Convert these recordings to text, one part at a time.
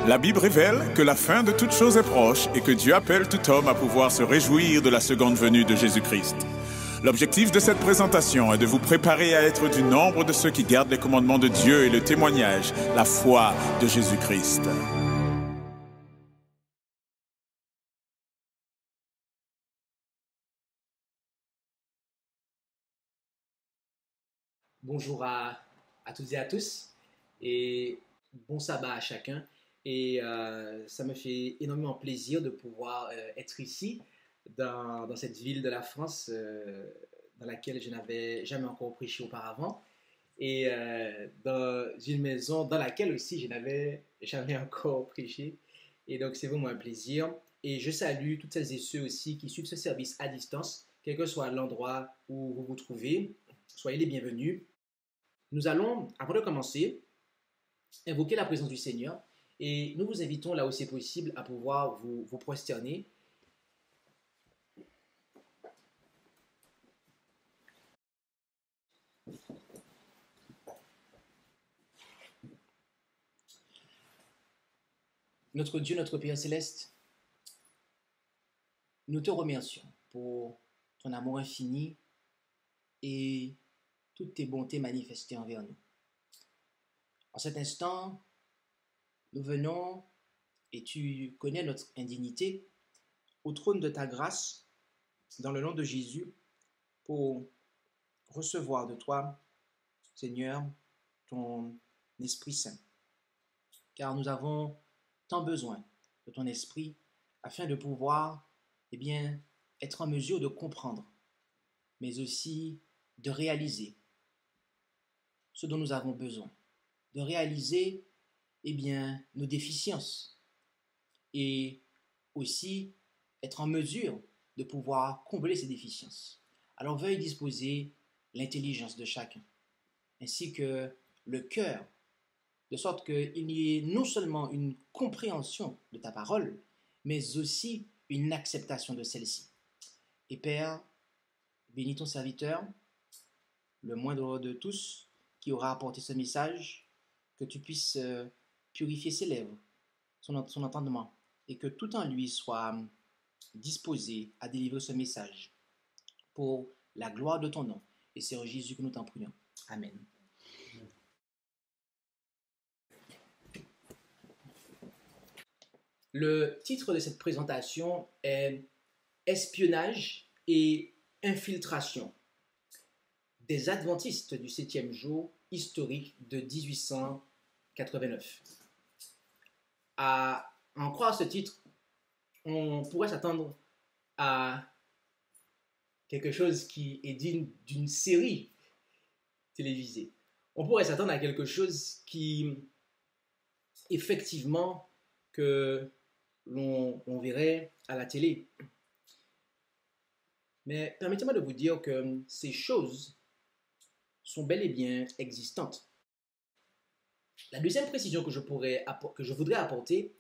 La Bible révèle que la fin de toute chose est proche et que Dieu appelle tout homme à pouvoir se réjouir de la seconde venue de Jésus-Christ. L'objectif de cette présentation est de vous préparer à être du nombre de ceux qui gardent les commandements de Dieu et le témoignage, la foi de Jésus-Christ. Bonjour à toutes et à tous et bon sabbat à chacun. Et ça me fait énormément plaisir de pouvoir être ici dans cette ville de la France dans laquelle je n'avais jamais encore prêché auparavant et dans une maison dans laquelle aussi je n'avais jamais encore prêché. Et donc c'est vraiment un plaisir. Et je salue toutes celles et ceux aussi qui suivent ce service à distance, quel que soit l'endroit où vous vous trouvez. Soyez les bienvenus. Nous allons, avant de commencer, invoquer la présence du Seigneur et nous vous invitons là où c'est possible à pouvoir vous prosterner. Notre Dieu, notre Père céleste, nous te remercions pour ton amour infini et toutes tes bontés manifestées envers nous. En cet instant, nous venons, et tu connais notre indignité, au trône de ta grâce, dans le nom de Jésus, pour recevoir de toi, Seigneur, ton Esprit Saint. Car nous avons tant besoin de ton Esprit afin de pouvoir, être en mesure de comprendre, mais aussi de réaliser ce dont nous avons besoin, de réaliser nos déficiences et aussi être en mesure de pouvoir combler ces déficiences. Alors veuille disposer l'intelligence de chacun, ainsi que le cœur, de sorte qu'il y ait non seulement une compréhension de ta parole, mais aussi une acceptation de celle-ci. Et Père, bénis ton serviteur, le moindre de tous, qui aura apporté ce message, que tu puisses purifier ses lèvres, son entendement, et que tout en lui soit disposé à délivrer ce message pour la gloire de ton nom. Et c'est en Jésus que nous t'en prions. Amen. Le titre de cette présentation est Espionnage et infiltration des adventistes du 7e jour historique de 1889. À en croire ce titre, on pourrait s'attendre à quelque chose qui est digne d'une série télévisée. On pourrait s'attendre à quelque chose qui, effectivement, que l'on verrait à la télé. Mais permettez-moi de vous dire que ces choses sont bel et bien existantes. La deuxième précision que je voudrais apporter,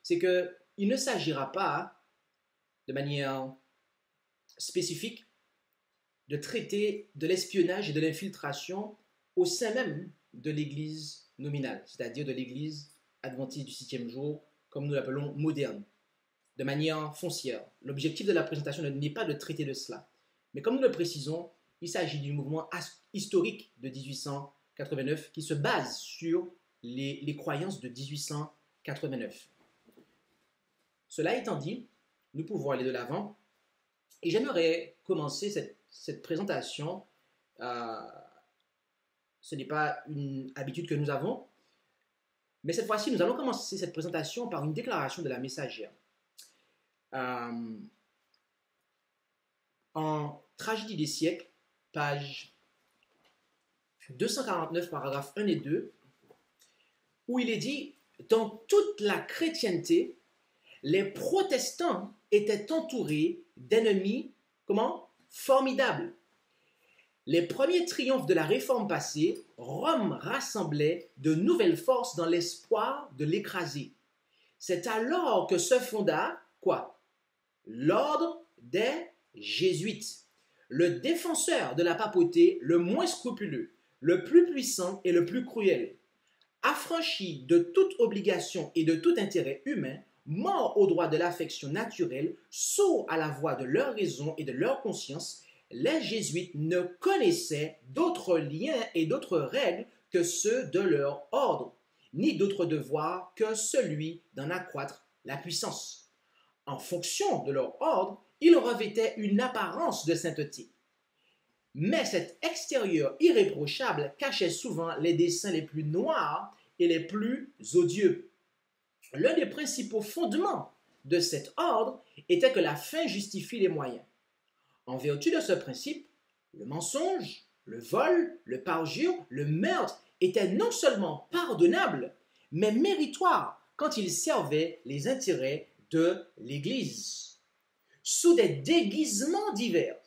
c'est qu'il ne s'agira pas de manière spécifique de traiter de l'espionnage et de l'infiltration au sein même de l'Église nominale, c'est-à-dire de l'Église adventiste du 7e jour, comme nous l'appelons moderne, de manière foncière. L'objectif de la présentation n'est pas de traiter de cela, mais comme nous le précisons, il s'agit du mouvement historique de 1889 qui se base sur les croyances de 1889. Cela étant dit, nous pouvons aller de l'avant et j'aimerais commencer cette présentation. Ce n'est pas une habitude que nous avons, mais cette fois-ci, nous allons commencer cette présentation par une déclaration de la messagère. En Tragédie des siècles, page 249, paragraphes 1 et 2, où il est dit « Dans toute la chrétienté, les protestants étaient entourés d'ennemis, formidables. Les premiers triomphes de la réforme passée, Rome rassemblait de nouvelles forces dans l'espoir de l'écraser. C'est alors que se fonda, l'ordre des Jésuites, le défenseur de la papauté le moins scrupuleux, le plus puissant et le plus cruel. affranchi de toute obligation et de tout intérêt humain, morts au droit de l'affection naturelle, sourds à la voix de leur raison et de leur conscience, les jésuites ne connaissaient d'autres liens et d'autres règles que ceux de leur ordre, ni d'autre devoir que celui d'en accroître la puissance. En fonction de leur ordre, ils revêtaient une apparence de sainteté. Mais cet extérieur irréprochable cachait souvent les desseins les plus noirs et les plus odieux. L'un des principaux fondements de cet ordre était que la fin justifie les moyens. En vertu de ce principe, le mensonge, le vol, le parjure, le meurtre étaient non seulement pardonnables, mais méritoires quand ils servaient les intérêts de l'Église. Sous des déguisements divers,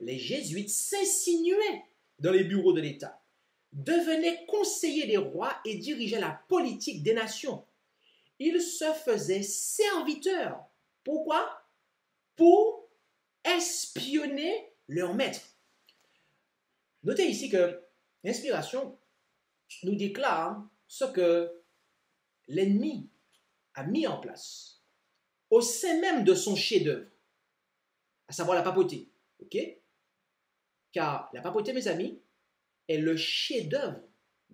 les jésuites s'insinuaient dans les bureaux de l'État, devenaient conseillers des rois et dirigeaient la politique des nations. Ils se faisaient serviteurs. Pourquoi? Pour espionner leur maître. Notez ici que l'inspiration nous déclare ce que l'ennemi a mis en place au sein même de son chef-d'œuvre, à savoir la papauté. Ok? Car la papauté, mes amis, est le chef-d'œuvre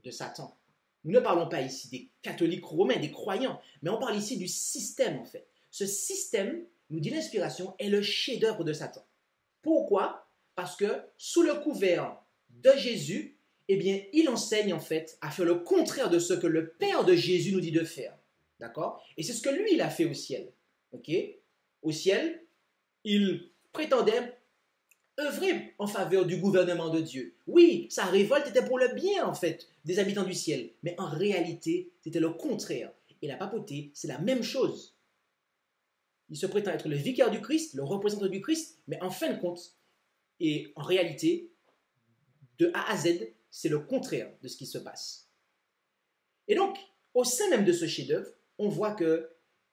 de Satan. Nous ne parlons pas ici des catholiques romains, des croyants, mais on parle ici du système en fait. Ce système, nous dit l'inspiration, est le chef-d'œuvre de Satan. Pourquoi? Parce que sous le couvert de Jésus, eh bien, il enseigne en fait à faire le contraire de ce que le Père de Jésus nous dit de faire. D'accord? Et c'est ce que lui, il a fait au ciel. Ok? Au ciel, il prétendait œuvrer en faveur du gouvernement de Dieu. Oui, sa révolte était pour le bien, en fait, des habitants du ciel. Mais en réalité, c'était le contraire. Et la papauté, c'est la même chose. Il se prétend être le vicaire du Christ, le représentant du Christ, mais en fin de compte, et en réalité, de A à Z, c'est le contraire de ce qui se passe. Et donc, au sein même de ce chef-d'œuvre, on voit que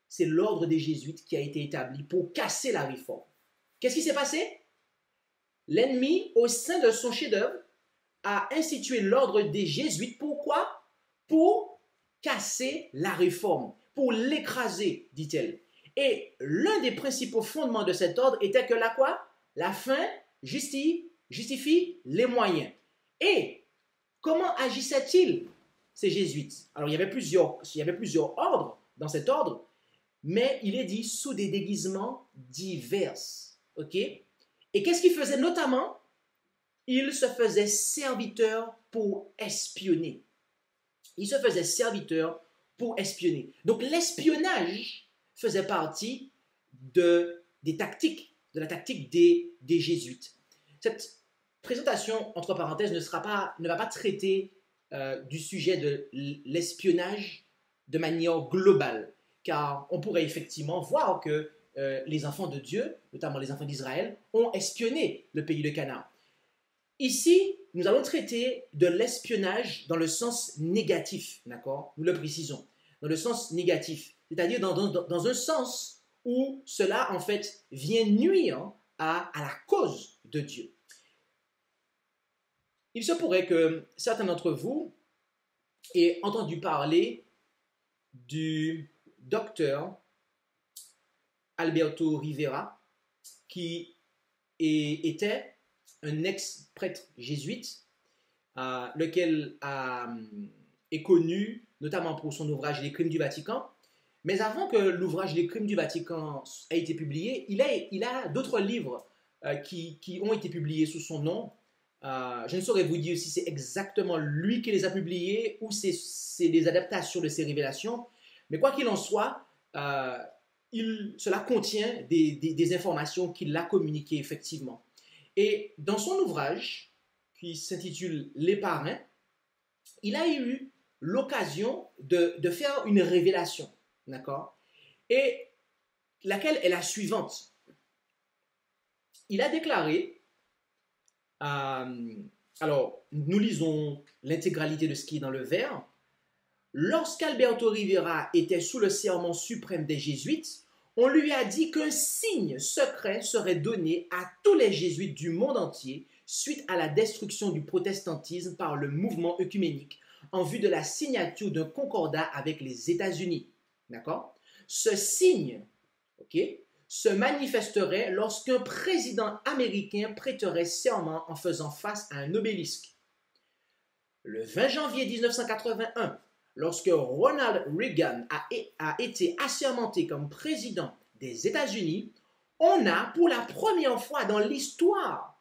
c'est l'ordre des jésuites qui a été établi pour casser la réforme. Qu'est-ce qui s'est passé? L'ennemi, au sein de son chef-d'œuvre, a institué l'ordre des jésuites. Pourquoi? Pour casser la réforme, pour l'écraser, dit-elle. Et l'un des principaux fondements de cet ordre était que la quoi? La fin justifie les moyens. Et comment agissaient-ils, ces jésuites? Alors, il y avait plusieurs ordres dans cet ordre, mais il est dit sous des déguisements divers. Ok? Et qu'est-ce qu'ils faisaient notamment? Ils se faisaient serviteurs pour espionner. Ils se faisaient serviteurs pour espionner. Donc l'espionnage faisait partie de la tactique des jésuites. Cette présentation, entre parenthèses, ne va pas traiter du sujet de l'espionnage de manière globale, car on pourrait effectivement voir que les enfants de Dieu, notamment les enfants d'Israël, ont espionné le pays de Canaan. Ici, nous allons traiter de l'espionnage dans le sens négatif, d'accord? Nous le précisons, dans le sens négatif, c'est-à-dire dans un sens où cela, en fait, vient nuire à la cause de Dieu. Il se pourrait que certains d'entre vous aient entendu parler du docteur Alberto Rivera, qui était un ex-prêtre jésuite, lequel est connu notamment pour son ouvrage Les Crimes du Vatican. Mais avant que l'ouvrage Les Crimes du Vatican ait été publié, il a d'autres livres qui ont été publiés sous son nom. Je ne saurais vous dire si c'est exactement lui qui les a publiés ou c'est des adaptations de ses révélations. Mais quoi qu'il en soit, cela contient des informations qu'il a communiquées effectivement. Et dans son ouvrage, qui s'intitule Les Parrains, il a eu l'occasion de faire une révélation, d'accord? Et laquelle est la suivante. Il a déclaré, alors nous lisons l'intégralité de ce qui est dans le vers. Lorsqu'Alberto Rivera était sous le serment suprême des jésuites, on lui a dit qu'un signe secret serait donné à tous les jésuites du monde entier suite à la destruction du protestantisme par le mouvement œcuménique. en vue de la signature d'un concordat avec les États-Unis. D'accord? Ce signe, ok, se manifesterait lorsqu'un président américain prêterait serment en faisant face à un obélisque. Le 20 janvier 1981, lorsque Ronald Reagan a été assermenté comme président des États-Unis, on a, pour la première fois dans l'histoire,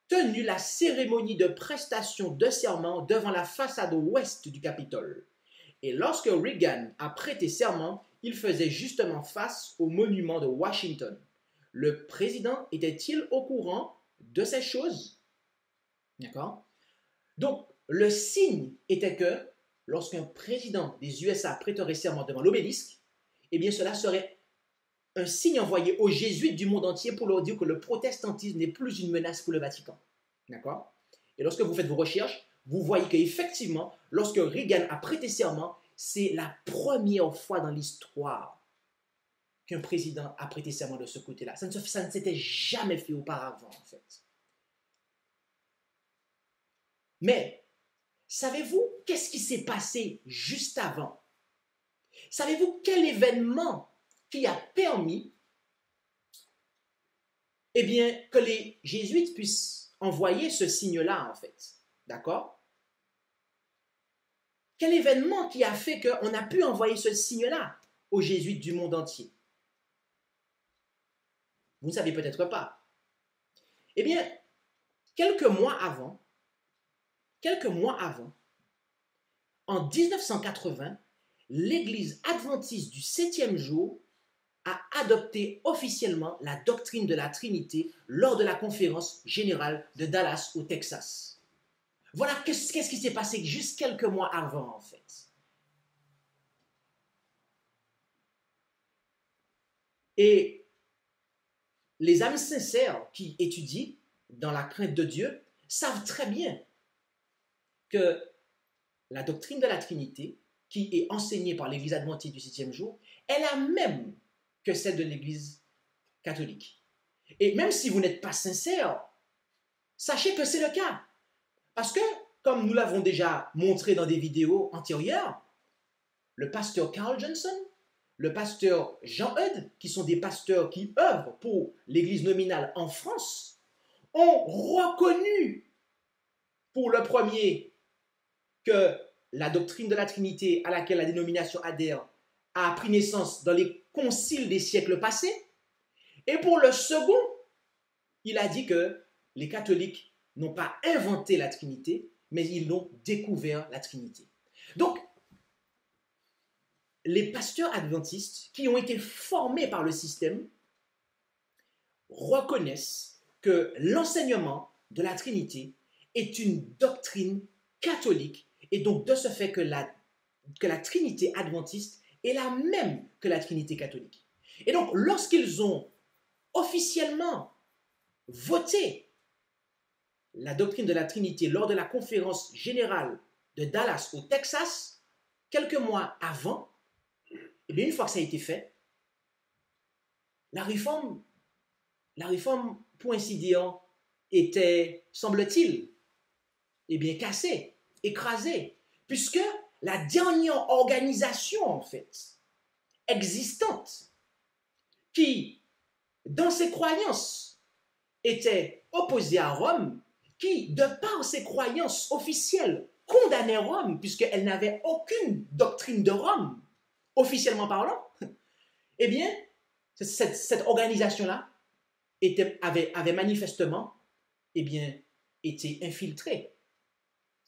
tenu la cérémonie de prestation de serment devant la façade ouest du Capitole. Et lorsque Reagan a prêté serment, il faisait justement face au monument de Washington. Le président était-il au courant de ces choses? D'accord? Donc, le signe était que lorsqu'un président des USA prêterait serment devant l'obélisque, eh bien cela serait un signe envoyé aux jésuites du monde entier pour leur dire que le protestantisme n'est plus une menace pour le Vatican. D'accord? Et lorsque vous faites vos recherches, vous voyez qu'effectivement, lorsque Reagan a prêté serment, c'est la première fois dans l'histoire qu'un président a prêté serment de ce côté-là. Ça ne s'était jamais fait auparavant, en fait. Mais, savez-vous qu'est-ce qui s'est passé juste avant? Savez-vous quel événement qui a permis eh bien, que les jésuites puissent envoyer ce signe-là, en fait? D'accord? Quel événement qui a fait qu'on a pu envoyer ce signe-là aux jésuites du monde entier? Vous ne savez peut-être pas. Eh bien, quelques mois avant, en 1980, l'Église adventiste du 7e jour a adopté officiellement la doctrine de la Trinité lors de la conférence générale de Dallas au Texas. Voilà qu'est-ce qui s'est passé juste quelques mois avant, en fait. Et les âmes sincères qui étudient dans la crainte de Dieu savent très bien que la doctrine de la Trinité, qui est enseignée par l'Église adventiste du 7e jour, est la même que celle de l'Église catholique. Et même si vous n'êtes pas sincère, sachez que c'est le cas. Parce que, comme nous l'avons déjà montré dans des vidéos antérieures, le pasteur Carl Johnson, le pasteur Jean Eudes, qui sont des pasteurs qui œuvrent pour l'Église nominale en France, ont reconnu pour le premier que la doctrine de la Trinité à laquelle la dénomination adhère a pris naissance dans les conciles des siècles passés. Et pour le second, il a dit que les catholiques n'ont pas inventé la Trinité, mais ils l'ont découvert, la Trinité. Donc, les pasteurs adventistes qui ont été formés par le système reconnaissent que l'enseignement de la Trinité est une doctrine catholique et donc de ce fait que la Trinité adventiste est la même que la Trinité catholique. Et donc, lorsqu'ils ont officiellement voté la doctrine de la Trinité lors de la conférence générale de Dallas au Texas, quelques mois avant, et bien une fois que ça a été fait, la réforme, pour ainsi dire, était, semble-t-il, eh bien cassée, écrasée, puisque la dernière organisation, en fait, existante, qui, dans ses croyances, était opposée à Rome, qui, de par ses croyances officielles, condamnait Rome, puisqu'elle n'avait aucune doctrine de Rome, officiellement parlant, eh bien, cette organisation-là avait manifestement, eh bien, été infiltrée.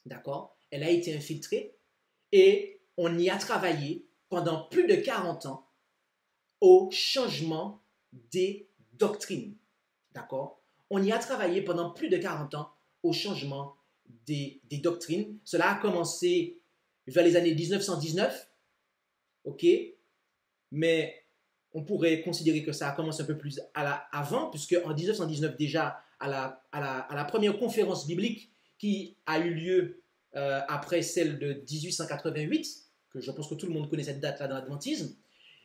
D'accord? Elle a été infiltrée et on y a travaillé pendant plus de 40 ans au changement des doctrines. D'accord? On y a travaillé pendant plus de 40 ans au changement des doctrines. Cela a commencé vers les années 1919, ok? Mais on pourrait considérer que ça a commencé un peu plus avant, puisque en 1919 déjà, à la première conférence biblique qui a eu lieu après celle de 1888, que je pense que tout le monde connaît cette date-là dans l'adventisme,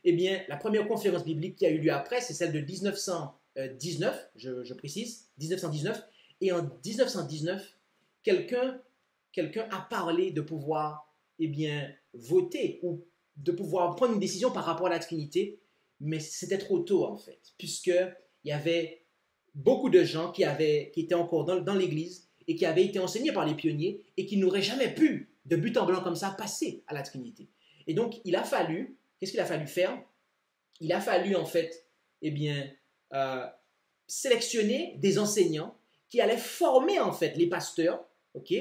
eh bien, la première conférence biblique qui a eu lieu après, c'est celle de 1919, je précise, 1919, et en 1919, quelqu'un quelqu'un a parlé de pouvoir, eh bien, voter ou de pouvoir prendre une décision par rapport à la Trinité, mais c'était trop tôt en fait, puisqu'il y avait beaucoup de gens qui étaient encore dans l'Église et qui avaient été enseignés par les pionniers et qui n'auraient jamais pu, de but en blanc comme ça, passer à la Trinité. Et donc, il a fallu, qu'est-ce qu'il a fallu faire? Il a fallu en fait, eh bien, euh, sélectionner des enseignants qui allaient former en fait les pasteurs, ok,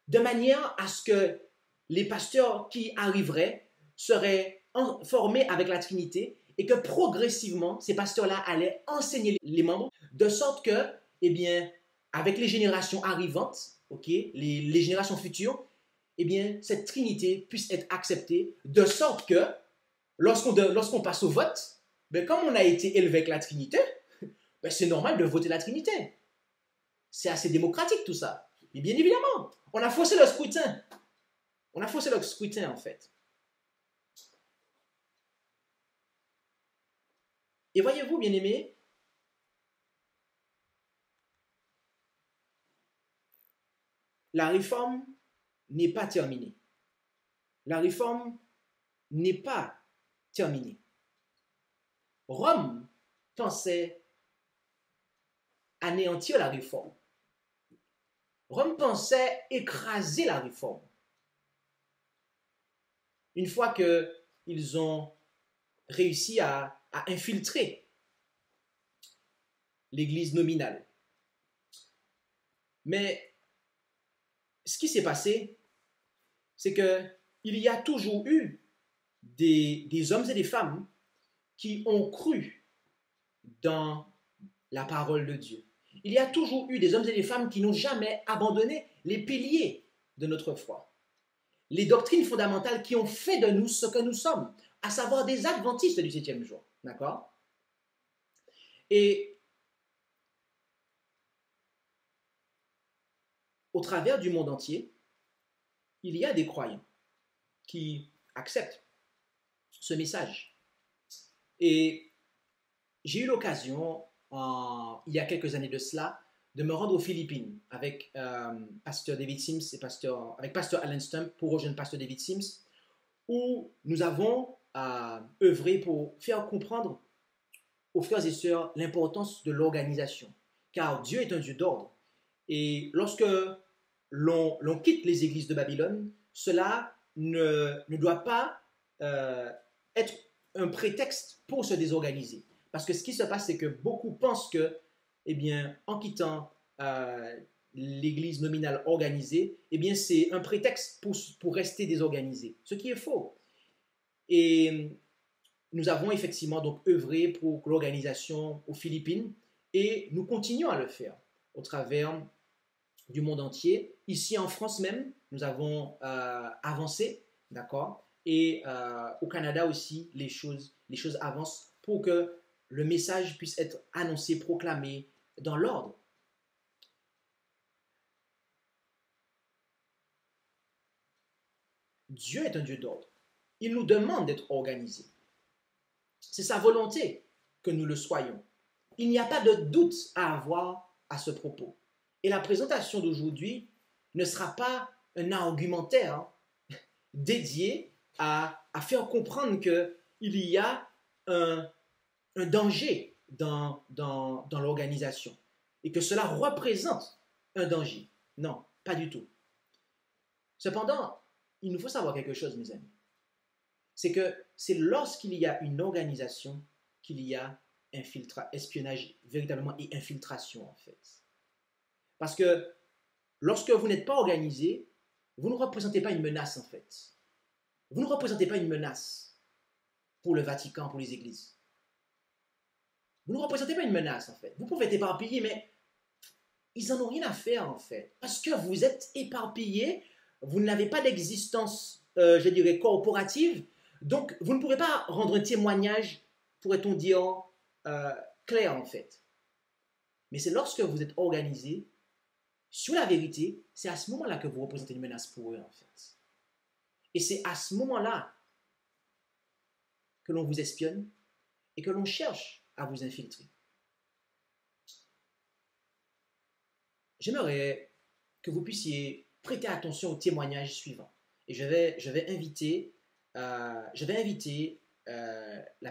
de manière à ce que les pasteurs qui arriveraient seraient formés avec la Trinité et que progressivement, ces pasteurs-là allaient enseigner les membres de sorte que, eh bien, avec les générations arrivantes, ok, les générations futures, eh bien, cette Trinité puisse être acceptée de sorte que, lorsqu'on passe au vote, ben, comme on a été élevé avec la Trinité, ben, c'est normal de voter la Trinité. C'est assez démocratique tout ça. Mais bien évidemment, on a faussé le scrutin. On a faussé le scrutin en fait. Et voyez-vous, bien-aimés, la réforme n'est pas terminée. La réforme n'est pas terminée. Rome pensait anéantir la réforme. Rome pensait écraser la réforme. Une fois qu'ils ont réussi à infiltrer l'Église nominale. Mais ce qui s'est passé, c'est qu'il y a toujours eu des hommes et des femmes qui ont cru dans la parole de Dieu. Il y a toujours eu des hommes et des femmes qui n'ont jamais abandonné les piliers de notre foi. Les doctrines fondamentales qui ont fait de nous ce que nous sommes, à savoir des adventistes du 7e jour. D'accord? Et au travers du monde entier, il y a des croyants qui acceptent ce message. Et j'ai eu l'occasion, il y a quelques années de cela, de me rendre aux Philippines avec pasteur David Sims et avec pasteur Alan Stump pour rejoindre pasteur David Sims, où nous avons œuvré pour faire comprendre aux frères et sœurs l'importance de l'organisation. Car Dieu est un Dieu d'ordre. Et lorsque l'on quitte les églises de Babylone, cela ne doit pas être un prétexte pour se désorganiser. Parce que ce qui se passe, c'est que beaucoup pensent que, eh bien, en quittant l'église nominale organisée, eh bien, c'est un prétexte pour rester désorganisé. Ce qui est faux. Et nous avons effectivement donc œuvré pour l'organisation aux Philippines et nous continuons à le faire au travers du monde entier. Ici en France même, nous avons avancé, d'accord? Et au Canada aussi, les choses avancent pour que le message puisse être annoncé, proclamé dans l'ordre. Dieu est un Dieu d'ordre. Il nous demande d'être organisés. C'est sa volonté que nous le soyons. Il n'y a pas de doute à avoir à ce propos. Et la présentation d'aujourd'hui ne sera pas un argumentaire dédié à faire comprendre qu'il y a un danger dans l'organisation et que cela représente un danger. Non, pas du tout. Cependant, il nous faut savoir quelque chose, mes amis. C'est que c'est lorsqu'il y a une organisation qu'il y a espionnage véritablement et infiltration en fait. Parce que lorsque vous n'êtes pas organisé, vous ne représentez pas une menace en fait. Vous ne représentez pas une menace pour le Vatican, pour les églises. Vous ne représentez pas une menace en fait. Vous pouvez être éparpillé, mais ils n'en ont rien à faire en fait. Parce que vous êtes éparpillé, vous n'avez pas d'existence, je dirais, corporative. Donc, vous ne pourrez pas rendre un témoignage, pourrait-on dire, clair en fait. Mais c'est lorsque vous êtes organisé sur la vérité, c'est à ce moment-là que vous représentez une menace pour eux en fait. Et c'est à ce moment-là que l'on vous espionne et que l'on cherche à vous infiltrer. J'aimerais que vous puissiez prêter attention au témoignage suivant. Et je vais inviter la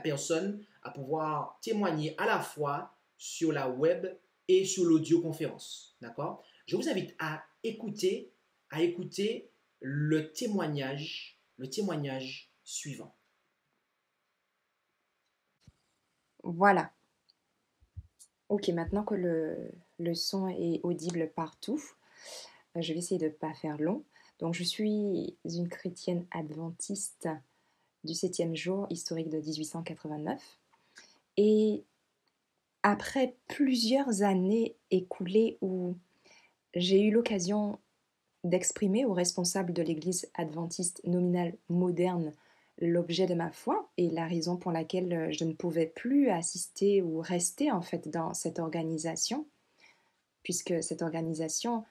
personne à pouvoir témoigner à la fois sur la web et sur l'audioconférence. D'accord? Je vous invite à écouter le témoignage suivant. Voilà. Ok, maintenant que le son est audible partout, je vais essayer de ne pas faire long. Donc, je suis une chrétienne adventiste du 7e jour historique de 1889. Et après plusieurs années écoulées où j'ai eu l'occasion d'exprimer aux responsables de l'Église adventiste nominale moderne l'objet de ma foi et la raison pour laquelle je ne pouvais plus assister ou rester en fait dans cette organisation, puisque cette organisation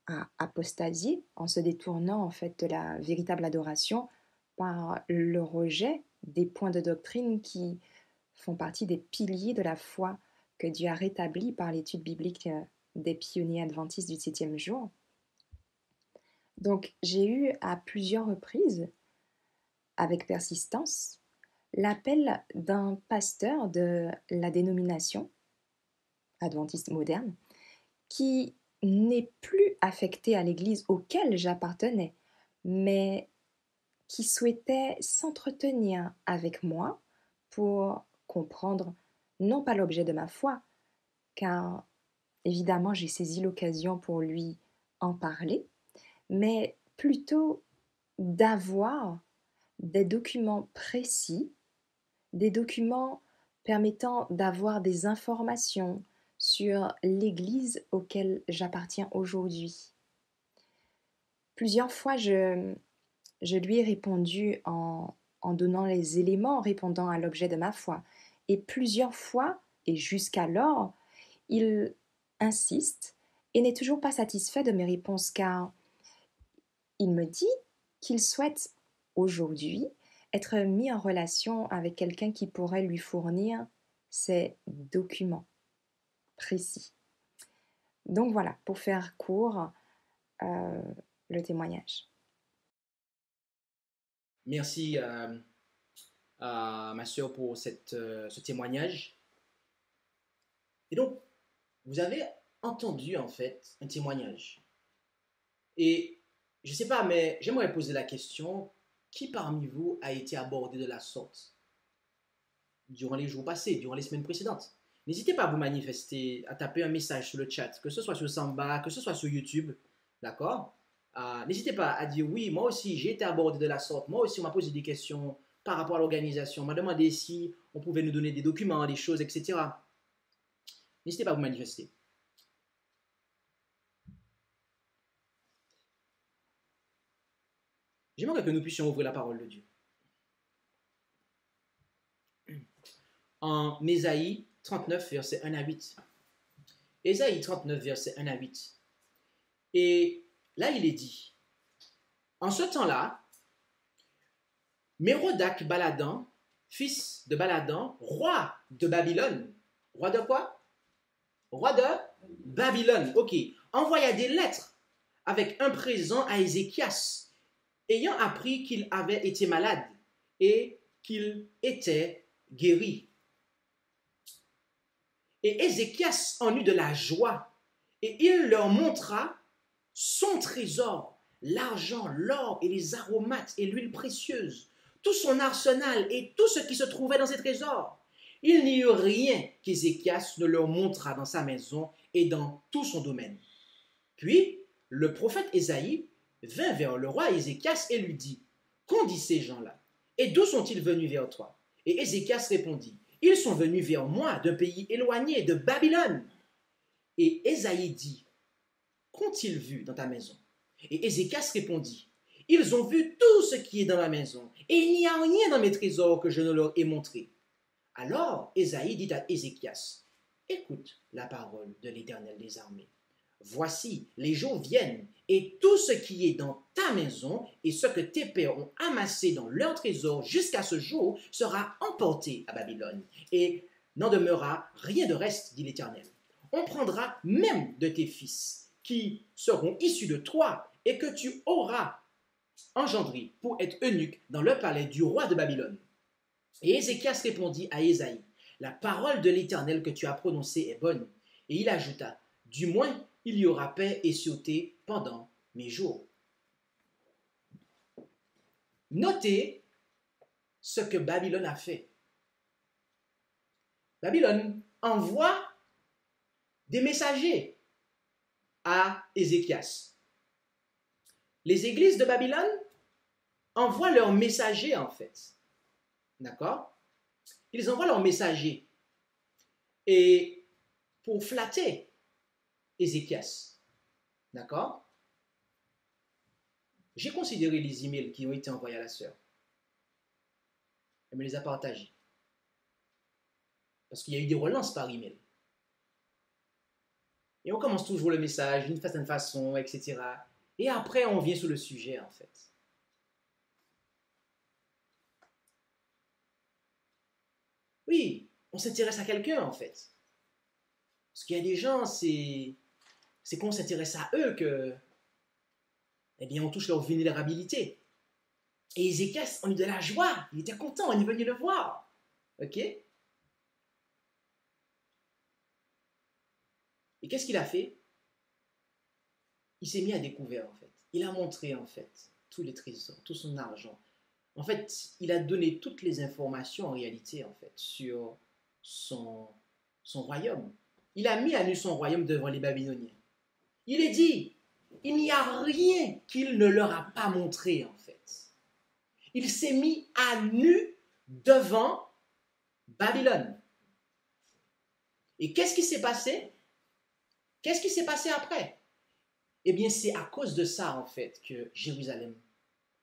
a apostasié en se détournant en fait de la véritable adoration par le rejet des points de doctrine qui font partie des piliers de la foi que Dieu a rétablis par l'étude biblique des pionniers adventistes du 7e jour. Donc j'ai eu à plusieurs reprises, avec persistance, l'appel d'un pasteur de la dénomination adventiste moderne qui n'est plus affecté à l'église auquel j'appartenais, mais qui souhaitait s'entretenir avec moi pour comprendre non pas l'objet de ma foi, car évidemment j'ai saisi l'occasion pour lui en parler, mais plutôt d'avoir des documents précis, des documents permettant d'avoir des informations sur l'Église auquel j'appartiens aujourd'hui. Plusieurs fois, je lui ai répondu en donnant les éléments répondant à l'objet de ma foi. Et plusieurs fois, et jusqu'alors, il insiste et n'est toujours pas satisfait de mes réponses car il me dit qu'il souhaite aujourd'hui être mis en relation avec quelqu'un qui pourrait lui fournir ces documents précis. Donc voilà, pour faire court, le témoignage. Merci ma sœur pour ce témoignage. Et donc, vous avez entendu en fait un témoignage. Et je ne sais pas, mais j'aimerais poser la question, qui parmi vous a été abordé de la sorte durant les jours passés, durant les semaines précédentes? N'hésitez pas à vous manifester, à taper un message sur le chat, que ce soit sur Samba, que ce soit sur YouTube, d'accord? N'hésitez pas à dire oui, moi aussi j'ai été abordé de la sorte, moi aussi on m'a posé des questions par rapport à l'organisation, on m'a demandé si on pouvait nous donner des documents, des choses, etc. N'hésitez pas à vous manifester. J'aimerais que nous puissions ouvrir la parole de Dieu. En Ésaïe 39, versets 1 à 8. Ésaïe 39, versets 1 à 8. Et là, il est dit, en ce temps-là, Mérodach Baladan, fils de Baladan, roi de Babylone, roi de quoi? Roi de Babylone, ok, envoya des lettres avec un présent à Ézéchias, ayant appris qu'il avait été malade et qu'il était guéri. Et Ézéchias en eut de la joie, et il leur montra son trésor, l'argent, l'or et les aromates et l'huile précieuse, tout son arsenal et tout ce qui se trouvait dans ses trésors. Il n'y eut rien qu'Ézéchias ne leur montra dans sa maison et dans tout son domaine. Puis le prophète Ésaïe vint vers le roi Ézéchias et lui dit, « Qu'ont dit ces gens-là? Et d'où sont-ils venus vers toi? » Et Ézéchias répondit, « Ils sont venus vers moi d'un pays éloigné, de Babylone. » Et Ésaïe dit, « Qu'ont-ils vu dans ta maison? » Et Ézéchias répondit, « Ils ont vu tout ce qui est dans la maison, et il n'y a rien dans mes trésors que je ne leur ai montré. » Alors Ésaïe dit à Ézéchias, « Écoute la parole de l'Éternel des armées. Voici, les jours viennent, et tout ce qui est dans ta maison et ce que tes pères ont amassé dans leur trésor jusqu'à ce jour sera emporté à Babylone, et n'en demeurera rien de reste, dit l'Éternel. On prendra même de tes fils, qui seront issus de toi, et que tu auras engendré pour être eunuque dans le palais du roi de Babylone. Et Ézéchias répondit à Ésaïe, la parole de l'Éternel que tu as prononcée est bonne. Et il ajouta, du moins il y aura paix et sûreté pendant mes jours. Notez ce que Babylone a fait. Babylone envoie des messagers à Ézéchias. Les églises de Babylone envoient leurs messagers en fait. D'accord? Ils envoient leurs messagers et pour flatter Ézéchias. D'accord? J'ai considéré les emails qui ont été envoyés à la sœur. Elle me les a partagés. Parce qu'il y a eu des relances par email. Et on commence toujours le message d'une certaine façon, etc. Et après, on vient sur le sujet, en fait. Oui, on s'intéresse à quelqu'un, en fait. Parce qu'il y a des gens, c'est qu'on s'intéresse à eux que, eh bien, on touche leur vulnérabilité. Et Ézéchias, on eut de la joie. Il était content, on est venu le voir. OK? Et qu'est-ce qu'il a fait? Il s'est mis à découvert, en fait. Il a montré, en fait, tous les trésors, tout son argent. En fait, il a donné toutes les informations, en réalité, en fait, sur son royaume. Il a mis à nu son royaume devant les Babyloniens. Il est dit, il n'y a rien qu'il ne leur a pas montré, en fait. Il s'est mis à nu devant Babylone. Et qu'est-ce qui s'est passé? Qu'est-ce qui s'est passé après? Eh bien, c'est à cause de ça, en fait, que Jérusalem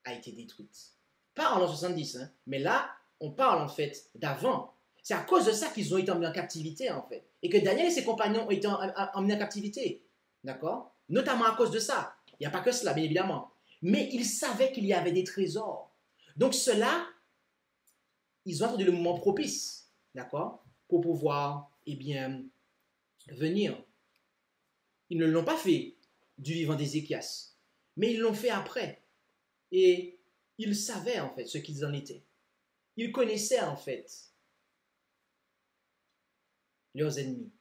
a été détruite. Pas en l'an 70, hein, mais là, on parle, en fait, d'avant. C'est à cause de ça qu'ils ont été emmenés en captivité, en fait. Et que Daniel et ses compagnons ont été emmenés en captivité. D'accord? Notamment à cause de ça. Il n'y a pas que cela, bien évidemment. Mais ils savaient qu'il y avait des trésors. Donc, cela, ils ont attendu le moment propice, d'accord? Pour pouvoir, eh bien, venir. Ils ne l'ont pas fait du vivant d'Ézéchias, mais ils l'ont fait après. Et ils savaient, en fait, ce qu'ils en étaient. Ils connaissaient, en fait, leurs ennemis.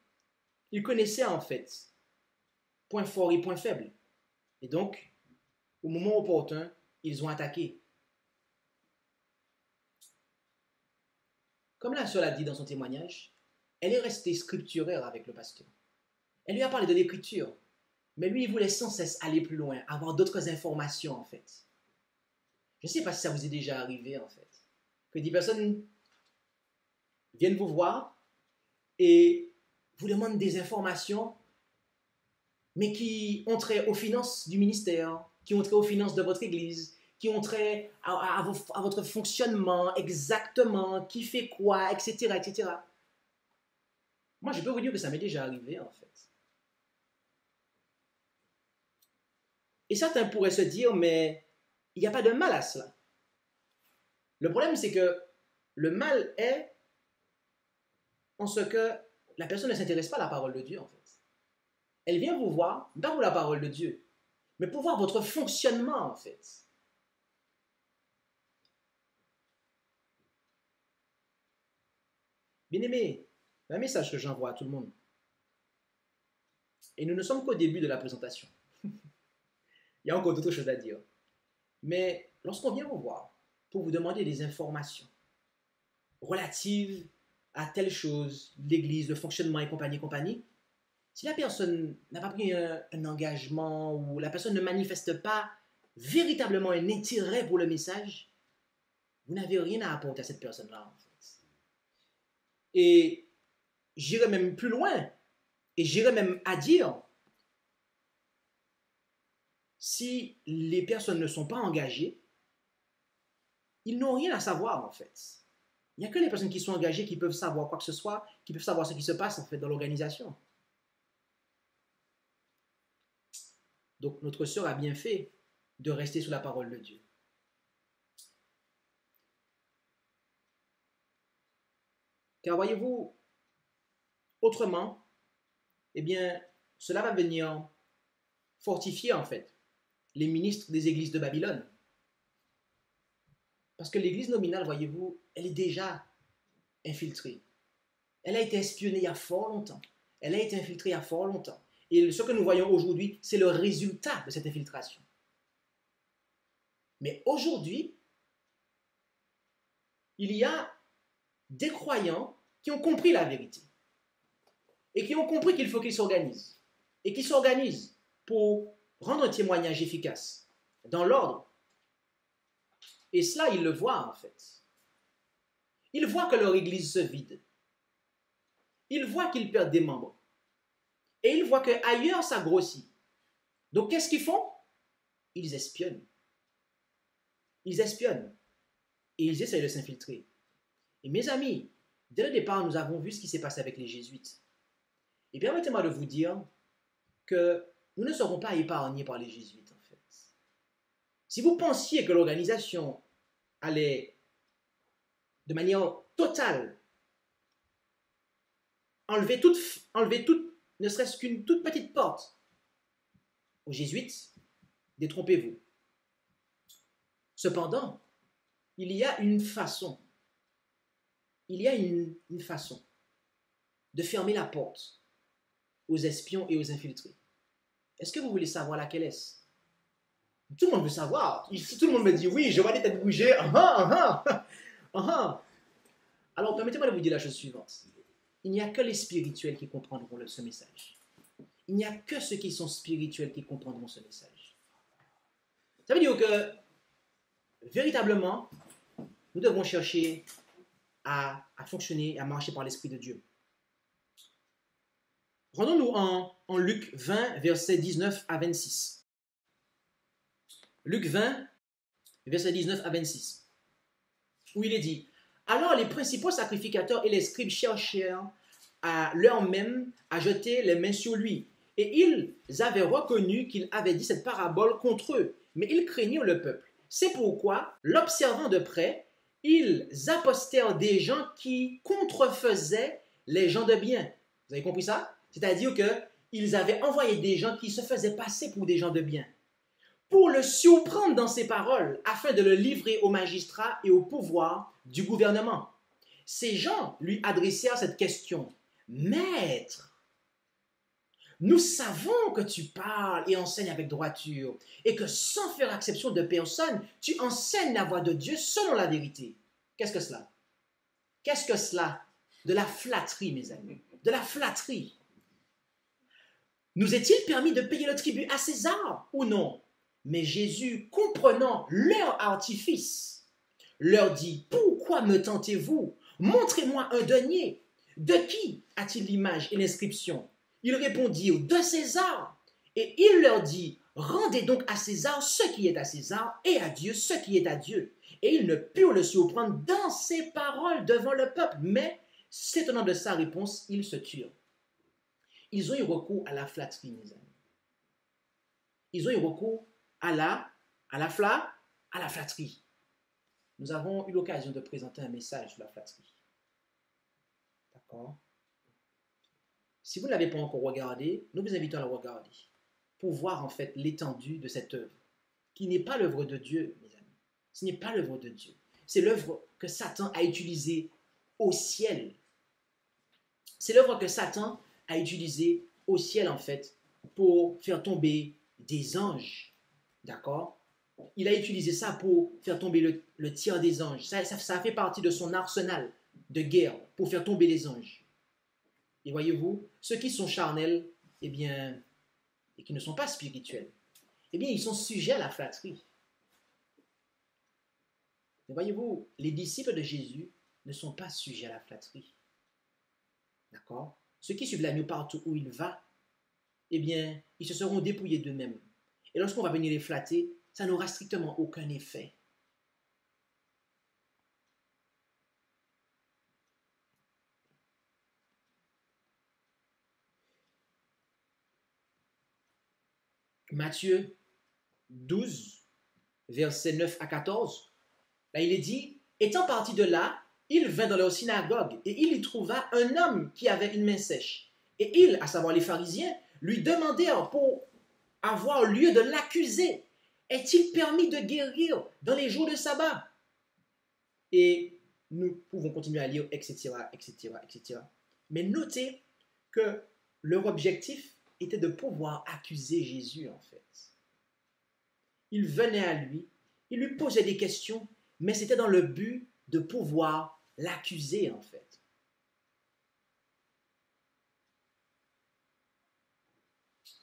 Ils connaissaient, en fait, points forts et points faibles. Et donc, au moment opportun, ils ont attaqué. Comme la sœur l'a dit dans son témoignage, elle est restée scripturaire avec le pasteur. Elle lui a parlé de l'écriture, mais lui, il voulait sans cesse aller plus loin, avoir d'autres informations, en fait. Je ne sais pas si ça vous est déjà arrivé, en fait, que des personnes viennent vous voir et vous demandent des informations, mais qui ont trait aux finances du ministère, qui ont trait aux finances de votre église, qui ont trait à votre fonctionnement exactement, qui fait quoi, etc., etc. Moi, je peux vous dire que ça m'est déjà arrivé, en fait. Et certains pourraient se dire, mais il n'y a pas de mal à cela. Le problème, c'est que le mal est en ce que la personne ne s'intéresse pas à la parole de Dieu, en fait. Elle vient vous voir, pas pour la parole de Dieu, mais pour voir votre fonctionnement, en fait. Bien-aimés, un message que j'envoie à tout le monde. Et nous ne sommes qu'au début de la présentation. Il y a encore d'autres choses à dire. Mais lorsqu'on vient vous voir pour vous demander des informations relatives à telle chose, l'église, le fonctionnement et compagnie, si la personne n'a pas pris un engagement ou la personne ne manifeste pas véritablement un intérêt pour le message, vous n'avez rien à apporter à cette personne-là, en fait. Et j'irai même plus loin, et j'irai même à dire, si les personnes ne sont pas engagées, ils n'ont rien à savoir, en fait. Il n'y a que les personnes qui sont engagées qui peuvent savoir quoi que ce soit, qui peuvent savoir ce qui se passe, en fait, dans l'organisation. Donc, notre sœur a bien fait de rester sous la parole de Dieu. Car voyez-vous, autrement, eh bien, cela va venir fortifier, en fait, les ministres des églises de Babylone. Parce que l'église nominale, voyez-vous, elle est déjà infiltrée. Elle a été espionnée il y a fort longtemps. Elle a été infiltrée il y a fort longtemps. Et ce que nous voyons aujourd'hui, c'est le résultat de cette infiltration. Mais aujourd'hui, il y a des croyants qui ont compris la vérité et qui ont compris qu'il faut qu'ils s'organisent et qui s'organisent pour rendre un témoignage efficace dans l'ordre. Et cela, ils le voient en fait. Ils voient que leur église se vide. Ils voient qu'ils perdent des membres. Et ils voient qu'ailleurs, ça grossit. Donc, qu'est-ce qu'ils font? Ils espionnent. Ils espionnent. Et ils essayent de s'infiltrer. Et mes amis, dès le départ, nous avons vu ce qui s'est passé avec les jésuites. Et permettez-moi de vous dire que nous ne serons pas épargnés par les jésuites, en fait. Si vous pensiez que l'organisation allait, de manière totale, enlever toute, ne serait-ce qu'une toute petite porte aux jésuites, détrompez-vous. Cependant, il y a une façon de fermer la porte aux espions et aux infiltrés. Est-ce que vous voulez savoir laquelle est-ce? Tout le monde veut savoir. Si tout le monde me dit oui, je vois les têtes bouger. Alors, permettez-moi de vous dire la chose suivante. Il n'y a que les spirituels qui comprendront ce message. Il n'y a que ceux qui sont spirituels qui comprendront ce message. Ça veut dire que, véritablement, nous devons chercher à fonctionner, à marcher par l'Esprit de Dieu. Rendons-nous en Luc 20, versets 19 à 26. Luc 20, versets 19 à 26, où il est dit: alors les principaux sacrificateurs et les scribes cherchèrent à l'heure même à jeter les mains sur lui. Et ils avaient reconnu qu'il avait dit cette parabole contre eux, mais ils craignirent le peuple. C'est pourquoi, l'observant de près, ils apostèrent des gens qui contrefaisaient les gens de bien. Vous avez compris ça? C'est-à-dire qu'ils avaient envoyé des gens qui se faisaient passer pour des gens de bien, pour le surprendre dans ses paroles, afin de le livrer aux magistrats et au pouvoir du gouvernement. Ces gens lui adressèrent cette question: Maître, nous savons que tu parles et enseignes avec droiture, et que sans faire exception de personne, tu enseignes la voie de Dieu selon la vérité. Qu'est-ce que cela? Qu'est-ce que cela? De la flatterie, mes amis. De la flatterie. Nous est-il permis de payer le tribut à César ou non? Mais Jésus, comprenant leur artifice, leur dit: pourquoi me tentez-vous? Montrez-moi un denier. De qui a-t-il l'image et l'inscription? Ils répondirent: de César. Et il leur dit: rendez donc à César ce qui est à César, et à Dieu ce qui est à Dieu. Et ils ne purent le surprendre dans ses paroles devant le peuple, mais s'étonnant de sa réponse, ils se turent. Ils ont eu recours à la flatterie, mes amis. Ils ont eu recours à la flatterie. Nous avons eu l'occasion de présenter un message sur la flatterie. D'accord? Si vous ne l'avez pas encore regardé, nous vous invitons à le regarder pour voir en fait l'étendue de cette œuvre, qui n'est pas l'œuvre de Dieu, mes amis. Ce n'est pas l'œuvre de Dieu. C'est l'œuvre que Satan a utilisée au ciel. C'est l'œuvre que Satan a utilisée au ciel en fait pour faire tomber des anges. D'accord? Il a utilisé ça pour faire tomber le tiers des anges. Ça fait partie de son arsenal de guerre pour faire tomber les anges. Et voyez-vous, ceux qui sont charnels, eh bien, et qui ne sont pas spirituels, eh bien, ils sont sujets à la flatterie. Mais voyez-vous, les disciples de Jésus ne sont pas sujets à la flatterie. D'accord? Ceux qui suivent l'agneau partout où il va, eh bien, ils se seront dépouillés d'eux-mêmes. Et lorsqu'on va venir les flatter, ça n'aura strictement aucun effet. Matthieu 12, versets 9 à 14, là il est dit: étant parti de là, il vint dans leur synagogue et il y trouva un homme qui avait une main sèche. Et ils, à savoir les pharisiens, lui demandèrent pour avoir lieu de l'accuser. Est-il permis de guérir dans les jours de sabbat? Et nous pouvons continuer à lire, etc., etc., etc. Mais notez que leur objectif était de pouvoir accuser Jésus, en fait. Ils venaient à lui, ils lui posaient des questions, mais c'était dans le but de pouvoir l'accuser, en fait.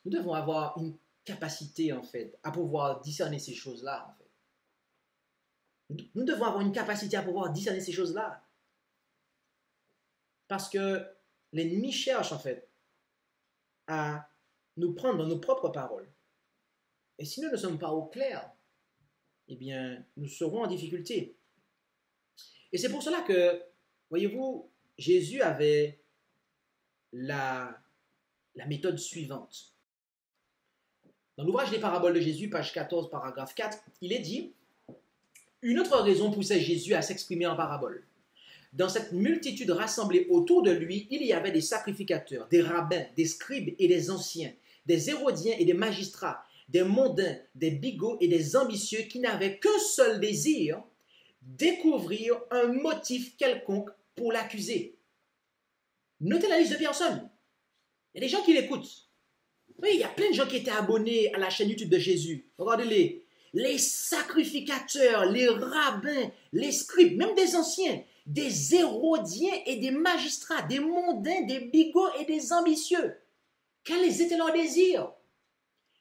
Nous devons avoir une capacité, en fait, à pouvoir discerner ces choses-là, en fait. Nous devons avoir une capacité à pouvoir discerner ces choses-là. Parce que l'ennemi cherche, en fait, à nous prendre dans nos propres paroles. Et si nous ne sommes pas au clair, eh bien, nous serons en difficulté. Et c'est pour cela que, voyez-vous, Jésus avait la méthode suivante. Dans l'ouvrage des paraboles de Jésus, page 14, paragraphe 4, il est dit « Une autre raison poussait Jésus à s'exprimer en parabole. Dans cette multitude rassemblée autour de lui, il y avait des sacrificateurs, des rabbins, des scribes et des anciens, des hérodiens et des magistrats, des mondains, des bigots et des ambitieux qui n'avaient qu'un seul désir, découvrir un motif quelconque pour l'accuser. » Notez la liste de personnes. Il y a des gens qui l'écoutent. Oui, il y a plein de gens qui étaient abonnés à la chaîne YouTube de Jésus. Regardez-les. Les sacrificateurs, les rabbins, les scribes, même des anciens, des hérodiens et des magistrats, des mondains, des bigots et des ambitieux. Quels étaient leurs désirs?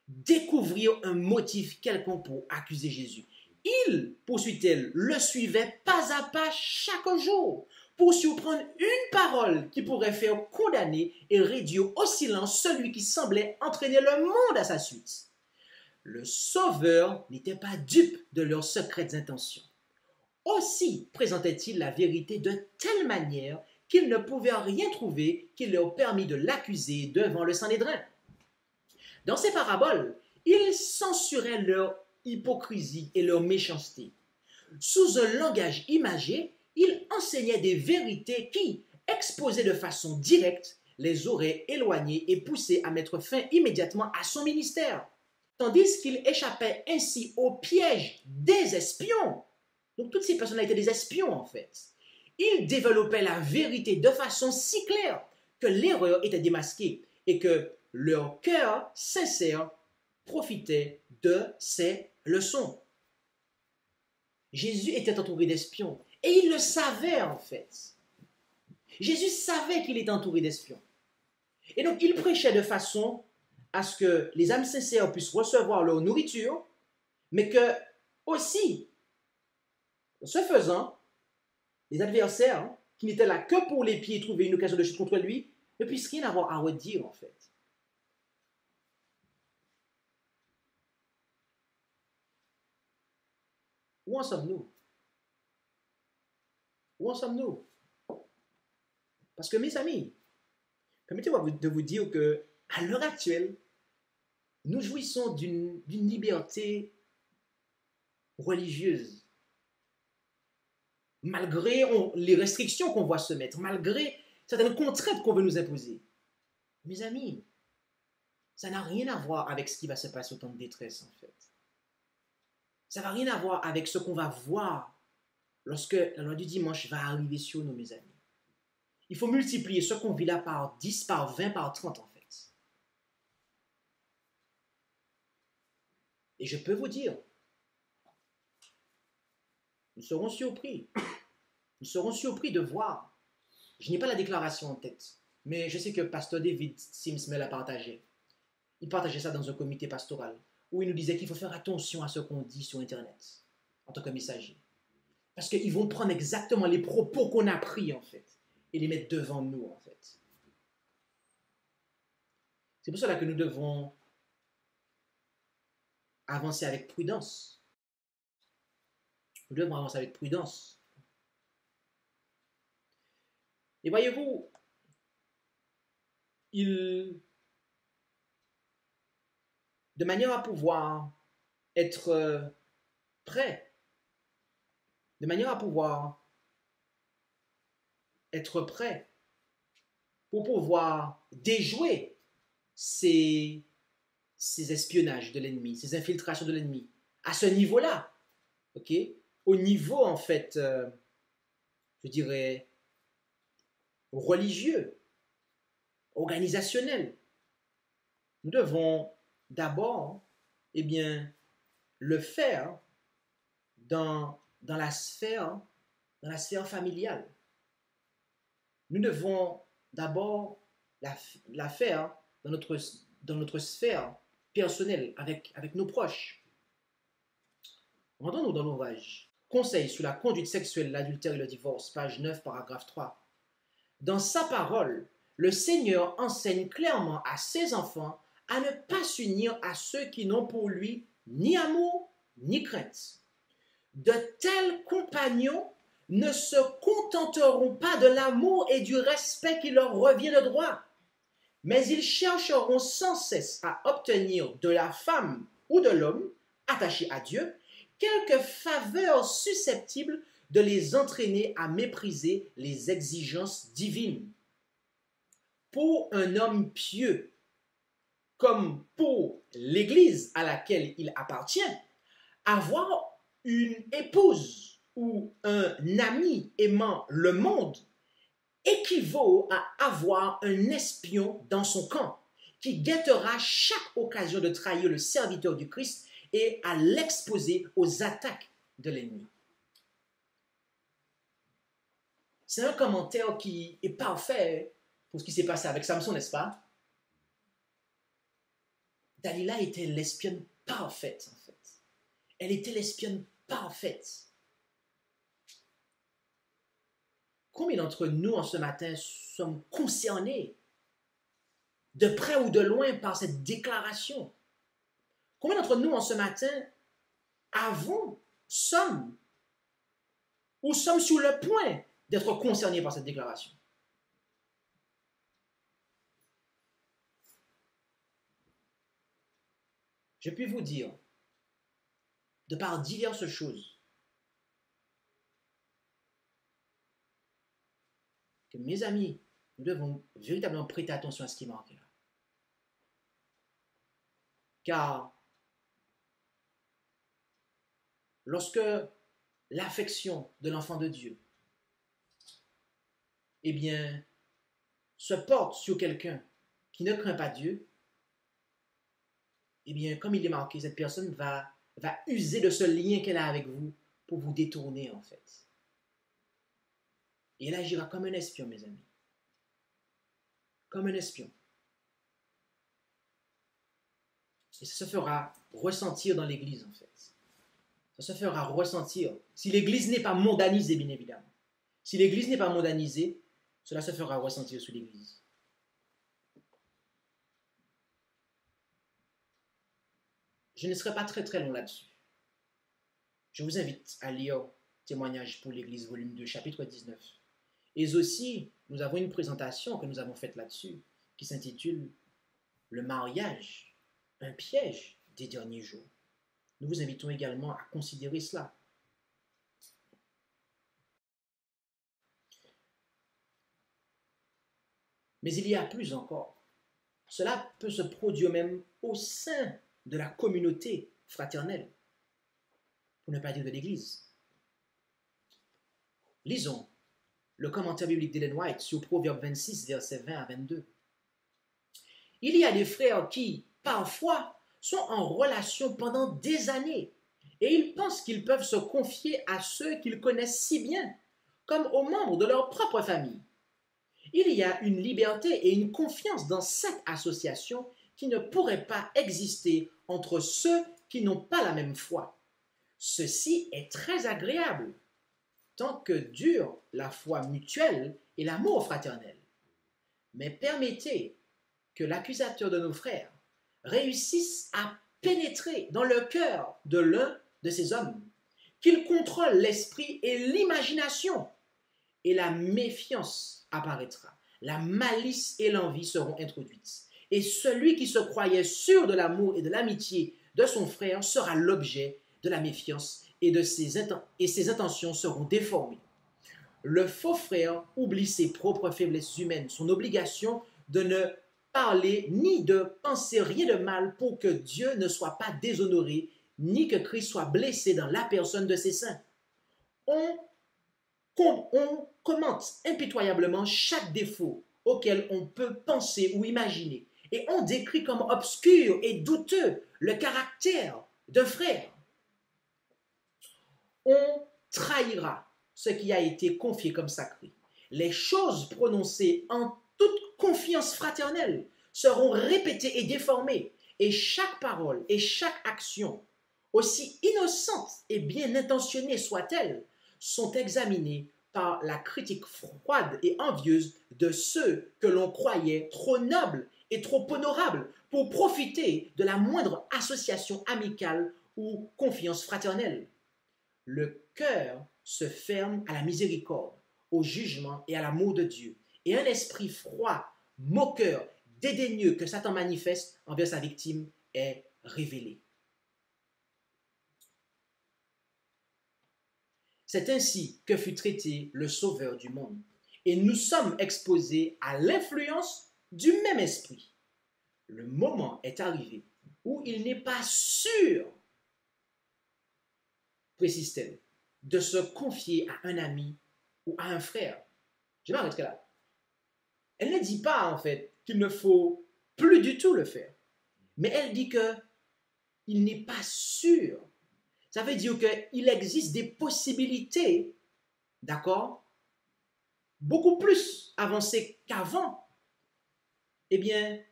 Découvrir un motif quelconque pour accuser Jésus. Ils, poursuit-elle, le suivaient pas à pas chaque jour pour surprendre une parole qui pourrait faire condamner et réduire au silence celui qui semblait entraîner le monde à sa suite. Le Sauveur n'était pas dupe de leurs secrètes intentions. Aussi présentait-il la vérité de telle manière qu'ils ne pouvaient rien trouver qui leur permît de l'accuser devant le Sanhédrin. Dans ces paraboles, il censurait leur hypocrisie et leur méchanceté. Sous un langage imagé, il enseignait des vérités qui, exposées de façon directe, les auraient éloignés et poussés à mettre fin immédiatement à son ministère, tandis qu'il échappait ainsi au piège des espions. Donc toutes ces personnes étaient des espions en fait. Il développait la vérité de façon si claire que l'erreur était démasquée et que leur cœur sincère profitait de ces leçons. Jésus était entouré d'espions et il le savait en fait. Jésus savait qu'il était entouré d'espions. Et donc il prêchait de façon à ce que les âmes sincères puissent recevoir leur nourriture, mais que aussi, ce faisant, les adversaires, qui n'étaient là que pour les pieds et trouver une occasion de chute contre lui, ne puissent rien avoir à redire en fait. Où en sommes-nous? Où en sommes-nous? Parce que mes amis, permettez-moi de vous dire que à l'heure actuelle, nous jouissons d'une liberté religieuse. Malgré les restrictions qu'on voit se mettre, malgré certaines contraintes qu'on veut nous imposer. Mes amis, ça n'a rien à voir avec ce qui va se passer au temps de détresse, en fait. Ça n'a rien à voir avec ce qu'on va voir lorsque la loi du dimanche va arriver sur nous, mes amis. Il faut multiplier ce qu'on vit là par 10, par 20, par 30, en fait. Et je peux vous dire, nous serons surpris. Nous serons surpris de voir. Je n'ai pas la déclaration en tête, mais je sais que Pasteur David Sims me l'a partagé. Il partageait ça dans un comité pastoral, où il nous disait qu'il faut faire attention à ce qu'on dit sur Internet, en tant que messager. Parce qu'ils vont prendre exactement les propos qu'on a pris, en fait, et les mettre devant nous, en fait. C'est pour cela que nous devons avancer avec prudence. Nous devons avancer avec prudence. Et voyez-vous, de manière à pouvoir être prêt, de manière à pouvoir être prêt pour pouvoir déjouer ces espionnages de l'ennemi, ces infiltrations de l'ennemi, à ce niveau-là, ok? Au niveau, en fait, je dirais, religieux, organisationnel. Nous devons d'abord, eh bien, le faire dans la sphère familiale. Nous devons d'abord la faire dans notre sphère personnelle, avec nos proches. Rendons-nous dans l'ouvrage. Conseil sur la conduite sexuelle, l'adultère et le divorce, page 9, paragraphe 3. Dans sa parole, le Seigneur enseigne clairement à ses enfants à ne pas s'unir à ceux qui n'ont pour lui ni amour ni crainte. De tels compagnons ne se contenteront pas de l'amour et du respect qui leur revient de droit, mais ils chercheront sans cesse à obtenir de la femme ou de l'homme attaché à Dieu quelque faveur susceptible de les entraîner à mépriser les exigences divines. Pour un homme pieux, comme pour l'Église à laquelle il appartient, avoir une épouse ou un ami aimant le monde équivaut à avoir un espion dans son camp qui guettera chaque occasion de trahir le serviteur du Christ et à l'exposer aux attaques de l'ennemi. C'est un commentaire qui est parfait pour ce qui s'est passé avec Samson, n'est-ce pas? Dalila était l'espionne parfaite, en fait. Elle était l'espionne parfaite. Combien d'entre nous, en ce matin, sommes concernés, de près ou de loin, par cette déclaration? Combien d'entre nous, en ce matin, sommes sur le point d'être concernés par cette déclaration? Je puis vous dire, de par diverses choses, que mes amis, nous devons véritablement prêter attention à ce qui manque là. Car lorsque l'affection de l'enfant de Dieu, eh bien, se porte sur quelqu'un qui ne craint pas Dieu, eh bien, comme il est marqué, cette personne va user de ce lien qu'elle a avec vous pour vous détourner, en fait. Et elle agira comme un espion, mes amis. Comme un espion. Et ça se fera ressentir dans l'Église, en fait. Ça se fera ressentir. Si l'Église n'est pas mondanisée, bien évidemment. Si l'Église n'est pas mondanisée, cela se fera ressentir sur l'Église. Je ne serai pas très très long là-dessus. Je vous invite à lire Témoignages pour l'Église, volume 2, chapitre 19. Et aussi, nous avons une présentation que nous avons faite là-dessus, qui s'intitule « Le mariage, un piège des derniers jours ». Nous vous invitons également à considérer cela. Mais il y a plus encore. Cela peut se produire même au sein de la communauté fraternelle, pour ne pas dire de l'Église. Lisons le commentaire biblique d'Ellen White sur Proverbe 26, versets 20 à 22. Il y a des frères qui, parfois, sont en relation pendant des années et ils pensent qu'ils peuvent se confier à ceux qu'ils connaissent si bien, comme aux membres de leur propre famille. Il y a une liberté et une confiance dans cette association qui ne pourrait pas exister entre ceux qui n'ont pas la même foi. Ceci est très agréable, tant que dure la foi mutuelle et l'amour fraternel. Mais permettez que l'accusateur de nos frères réussisse à pénétrer dans le cœur de l'un de ces hommes, qu'il contrôle l'esprit et l'imagination, et la méfiance apparaîtra, la malice et l'envie seront introduites. Et celui qui se croyait sûr de l'amour et de l'amitié de son frère sera l'objet de la méfiance et ses intentions seront déformées. Le faux frère oublie ses propres faiblesses humaines, son obligation de ne parler ni de penser rien de mal pour que Dieu ne soit pas déshonoré ni que Christ soit blessé dans la personne de ses saints. On commente impitoyablement chaque défaut auquel on peut penser ou imaginer, et on décrit comme obscur et douteux le caractère d'un frère. On trahira ce qui a été confié comme sacré. Les choses prononcées en toute confiance fraternelle seront répétées et déformées, et chaque parole et chaque action, aussi innocente et bien intentionnée soit-elle, sont examinées par la critique froide et envieuse de ceux que l'on croyait trop nobles et trop honorables pour profiter de la moindre association amicale ou confiance fraternelle. Le cœur se ferme à la miséricorde, au jugement et à l'amour de Dieu, et un esprit froid, moqueur, dédaigneux que Satan manifeste envers sa victime est révélé. C'est ainsi que fut traité le Sauveur du monde, et nous sommes exposés à l'influence du même esprit. Le moment est arrivé où il n'est pas sûr, précise-t-elle, de se confier à un ami ou à un frère. Je m'arrêterai là. Elle ne dit pas, en fait, qu'il ne faut plus du tout le faire. Mais elle dit qu'il n'est pas sûr. Ça veut dire qu'il existe des possibilités, d'accord, beaucoup plus avancées qu'avant, eh bien,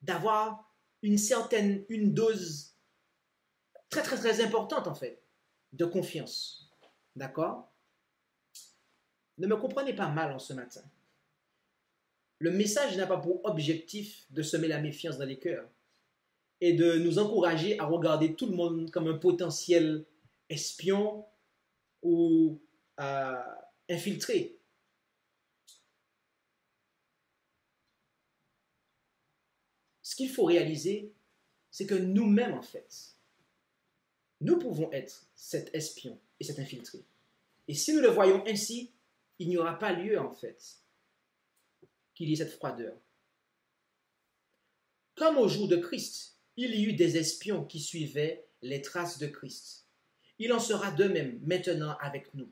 d'avoir une dose très, très, très importante, en fait, de confiance. D'accord? Ne me comprenez pas mal en ce matin. Le message n'a pas pour objectif de semer la méfiance dans les cœurs et de nous encourager à regarder tout le monde comme un potentiel espion ou infiltré. Ce qu'il faut réaliser, c'est que nous-mêmes, en fait, nous pouvons être cet espion et cet infiltré. Et si nous le voyons ainsi, il n'y aura pas lieu, en fait, qu'il y ait cette froideur. Comme au jour de Christ, il y eut des espions qui suivaient les traces de Christ. Il en sera de même maintenant avec nous.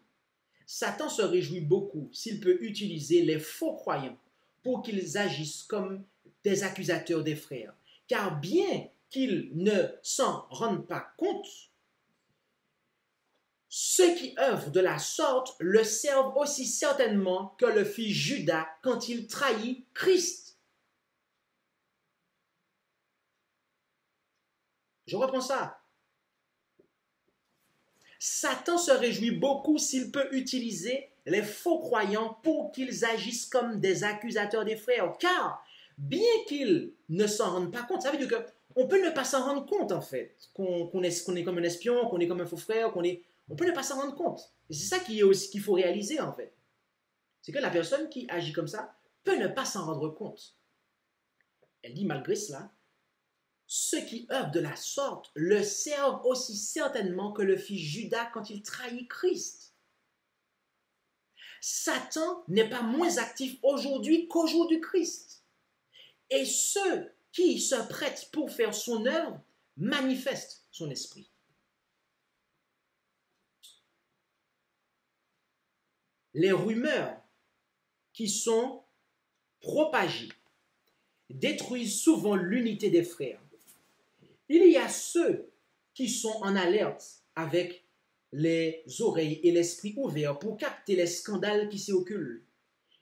Satan se réjouit beaucoup s'il peut utiliser les faux croyants pour qu'ils agissent comme des accusateurs des frères. Car bien qu'ils ne s'en rendent pas compte, ceux qui œuvrent de la sorte le servent aussi certainement que le fit Judas quand il trahit Christ. Je reprends ça. Satan se réjouit beaucoup s'il peut utiliser les faux croyants pour qu'ils agissent comme des accusateurs des frères. Car, bien qu'ils ne s'en rendent pas compte, ça veut dire qu'on peut ne pas s'en rendre compte, en fait, qu'on est comme un espion, qu'on est comme un faux frère, on peut ne pas s'en rendre compte. Et c'est ça qu'il faut réaliser, en fait. C'est que la personne qui agit comme ça peut ne pas s'en rendre compte. Elle dit, malgré cela, ceux qui œuvrent de la sorte le servent aussi certainement que le fit Judas quand il trahit Christ. Satan n'est pas moins actif aujourd'hui qu'au jour du Christ. Et ceux qui se prêtent pour faire son œuvre manifestent son esprit. Les rumeurs qui sont propagées détruisent souvent l'unité des frères. Il y a ceux qui sont en alerte avec les oreilles et l'esprit ouverts pour capter les scandales qui s'y occultent.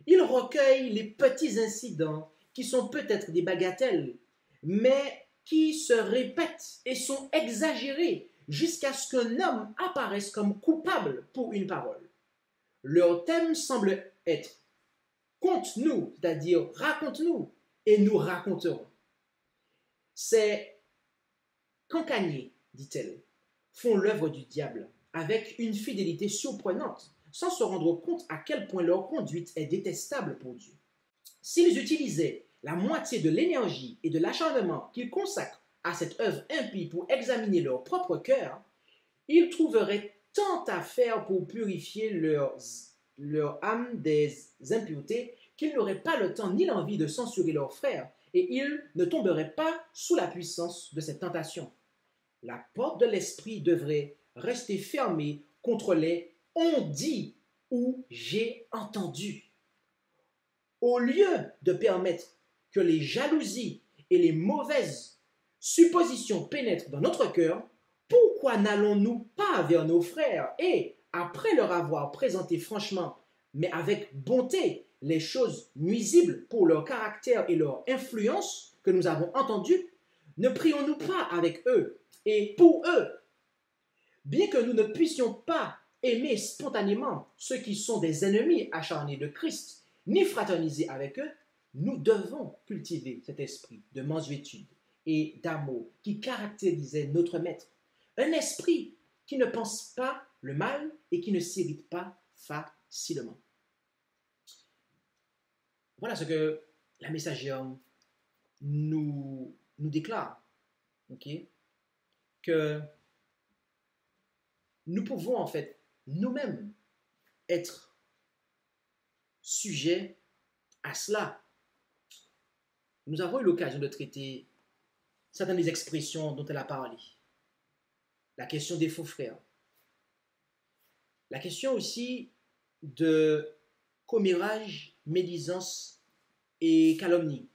Ils recueillent les petits incidents qui sont peut-être des bagatelles, mais qui se répètent et sont exagérés jusqu'à ce qu'un homme apparaisse comme coupable pour une parole. Leur thème semble être « conte-nous », c'est-à-dire « raconte-nous » et nous raconterons. Ces cancaniers, dit-elle, font l'œuvre du diable avec une fidélité surprenante, sans se rendre compte à quel point leur conduite est détestable pour Dieu. S'ils utilisaient la moitié de l'énergie et de l'acharnement qu'ils consacrent à cette œuvre impie pour examiner leur propre cœur, ils trouveraient tant à faire pour purifier leur âme des impuretés qu'ils n'auraient pas le temps ni l'envie de censurer leurs frères et ils ne tomberaient pas sous la puissance de cette tentation. la porte de l'esprit devrait rester fermée contre les on dit ou j'ai entendu. Au lieu de permettre que les jalousies et les mauvaises suppositions pénètrent dans notre cœur, pourquoi n'allons-nous pas vers nos frères et, après leur avoir présenté franchement, mais avec bonté, les choses nuisibles pour leur caractère et leur influence que nous avons entendues, ne prions-nous pas avec eux et pour eux? Bien que nous ne puissions pas aimer spontanément ceux qui sont des ennemis acharnés de Christ, ni fraterniser avec eux, nous devons cultiver cet esprit de mansuétude et d'amour qui caractérisait notre Maître. Un esprit qui ne pense pas le mal et qui ne s'irrite pas facilement. Voilà ce que la messagère nous déclare. Okay? Que nous pouvons en fait nous-mêmes être sujets à cela. Nous avons eu l'occasion de traiter certaines des expressions dont elle a parlé. La question des faux frères. La question aussi de commérage, médisance et calomnie.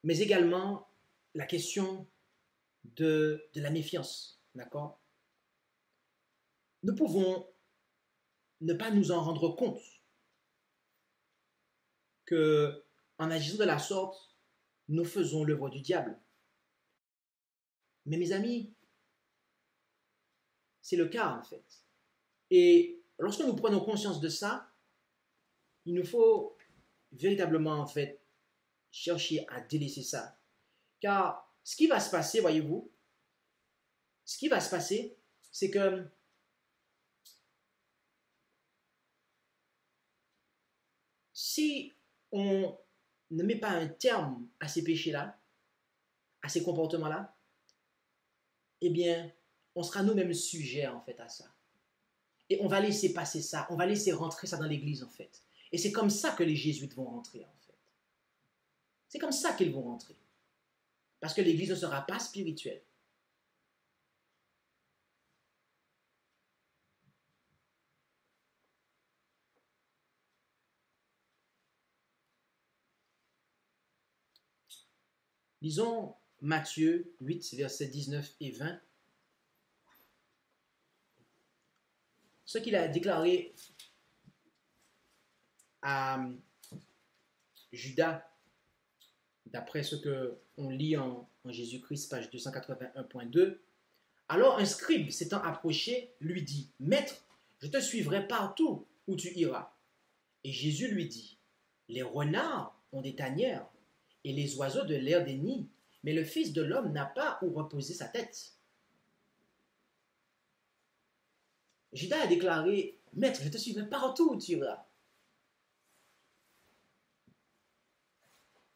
Mais également la question de la méfiance. D'accord? Nous pouvons ne pas nous en rendre compte que en agissant de la sorte, nous faisons l'œuvre du diable. Mais mes amis, c'est le cas en fait. Et lorsque nous prenons conscience de ça, il nous faut véritablement en fait chercher à délaisser ça. Car ce qui va se passer, voyez-vous, ce qui va se passer, c'est que si on ne met pas un terme à ces péchés-là, à ces comportements-là, eh bien, on sera nous-mêmes sujets en fait à ça. Et on va laisser passer ça, on va laisser rentrer ça dans l'église en fait. Et c'est comme ça que les jésuites vont rentrer en fait. C'est comme ça qu'ils vont rentrer. Parce que l'église ne sera pas spirituelle. Lisons Matthieu 8, versets 19 et 20. Ce qu'il a déclaré à Judas, d'après ce qu'on lit en Jésus-Christ, page 281.2. Alors un scribe s'étant approché, lui dit, « Maître, je te suivrai partout où tu iras. » Et Jésus lui dit, « Les renards ont des tanières, et les oiseaux de l'air des nids, mais le Fils de l'homme n'a pas où reposer sa tête. » Judas a déclaré, « Maître, je te suivrai partout où tu iras. »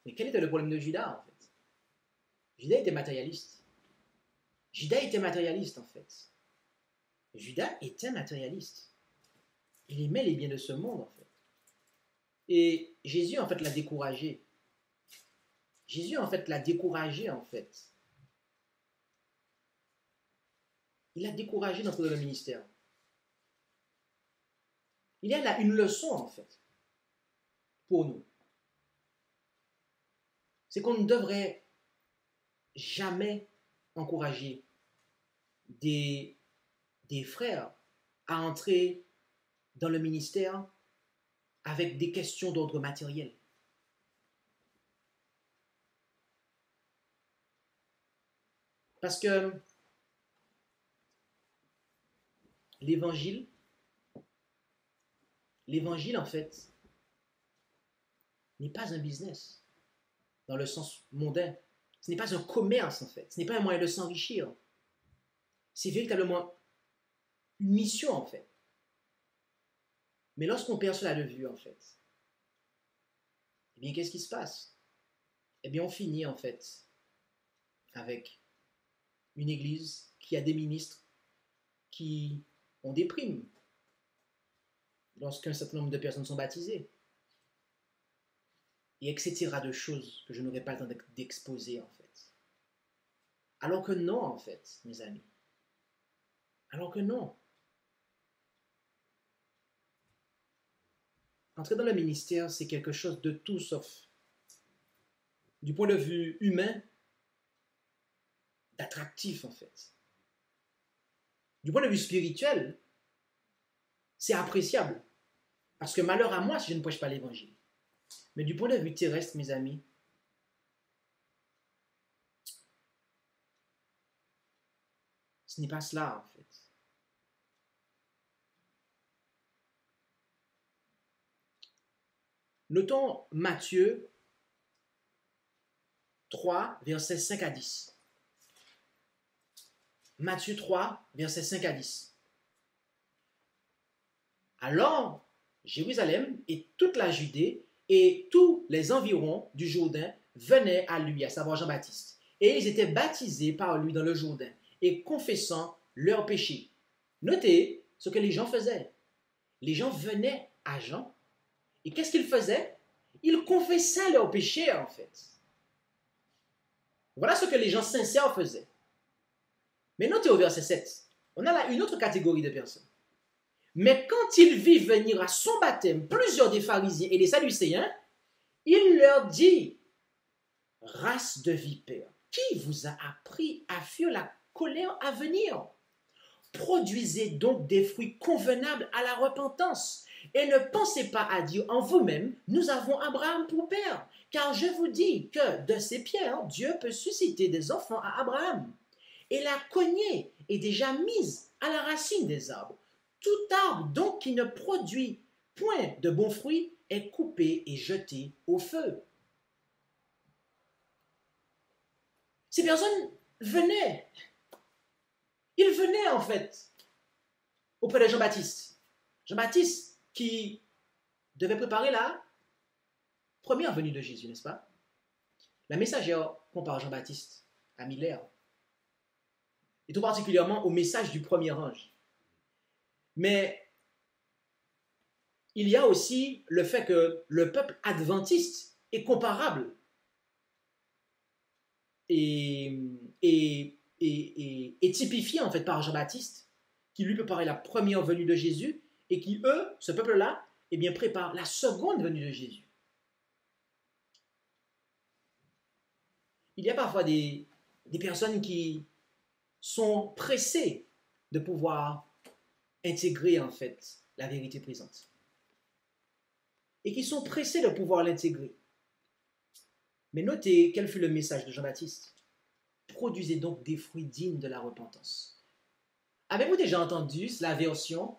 Mais quel était le problème de Judas, en fait? Judas était matérialiste. Judas était matérialiste, en fait. Judas était matérialiste. Il aimait les biens de ce monde, en fait. Et Jésus, en fait, l'a découragé. Jésus, en fait, l'a découragé, en fait. Il l'a découragé d'entrer dans le ministère. Il y a là une leçon, en fait, pour nous. C'est qu'on ne devrait jamais encourager des frères à entrer dans le ministère avec des questions d'ordre matériel. Parce que l'évangile, en fait, n'est pas un business dans le sens mondain. Ce n'est pas un commerce, en fait. Ce n'est pas un moyen de s'enrichir. C'est véritablement une mission, en fait. Mais lorsqu'on perd cela de vue, en fait, eh bien, qu'est-ce qui se passe? Eh bien, on finit, en fait, avec une église qui a des ministres qui ont des primes lorsqu'un certain nombre de personnes sont baptisées. Et etc. de choses que je n'aurai pas le temps d'exposer, en fait. Alors que non, en fait, mes amis. Alors que non. Entrer dans le ministère, c'est quelque chose de tout sauf, du point de vue humain, d'attractif, en fait. Du point de vue spirituel, c'est appréciable. Parce que malheur à moi si je ne prêche pas l'évangile. Mais du point de vue terrestre, mes amis, ce n'est pas cela, en fait. Notons Matthieu 3, versets 5 à 10. Matthieu 3, versets 5 à 10. Alors, Jérusalem et toute la Judée et tous les environs du Jourdain venaient à lui, à savoir Jean-Baptiste. Et ils étaient baptisés par lui dans le Jourdain et confessant leurs péchés. Notez ce que les gens faisaient. Les gens venaient à Jean. Et qu'est-ce qu'ils faisaient? Ils confessaient leurs péchés, en fait. Voilà ce que les gens sincères faisaient. Mais notez au verset 7, on a là une autre catégorie de personnes. Mais quand il vit venir à son baptême plusieurs des pharisiens et des sadducéens, il leur dit, race de vipères, qui vous a appris à fuir la colère à venir? Produisez donc des fruits convenables à la repentance. Et ne pensez pas à dire en vous-même, nous avons Abraham pour père. Car je vous dis que de ces pierres, Dieu peut susciter des enfants à Abraham. Et la cognée est déjà mise à la racine des arbres. Tout arbre donc qui ne produit point de bons fruits est coupé et jeté au feu. Ces personnes venaient. Ils venaient en fait auprès de Jean-Baptiste. Jean-Baptiste qui devait préparer la première venue de Jésus, n'est-ce pas? La messagère compare Jean-Baptiste à Miller, et tout particulièrement au message du premier ange. Mais il y a aussi le fait que le peuple adventiste est comparable et typifié en fait par Jean-Baptiste, qui lui préparait la première venue de Jésus et qui, eux, ce peuple-là, eh bien, prépare la seconde venue de Jésus. Il y a parfois des personnes qui sont pressées de pouvoir intégrer en fait la vérité présente et qui sont pressées de pouvoir l'intégrer. Mais notez quel fut le message de Jean-Baptiste. Produisez donc des fruits dignes de la repentance. Avez-vous déjà entendu la version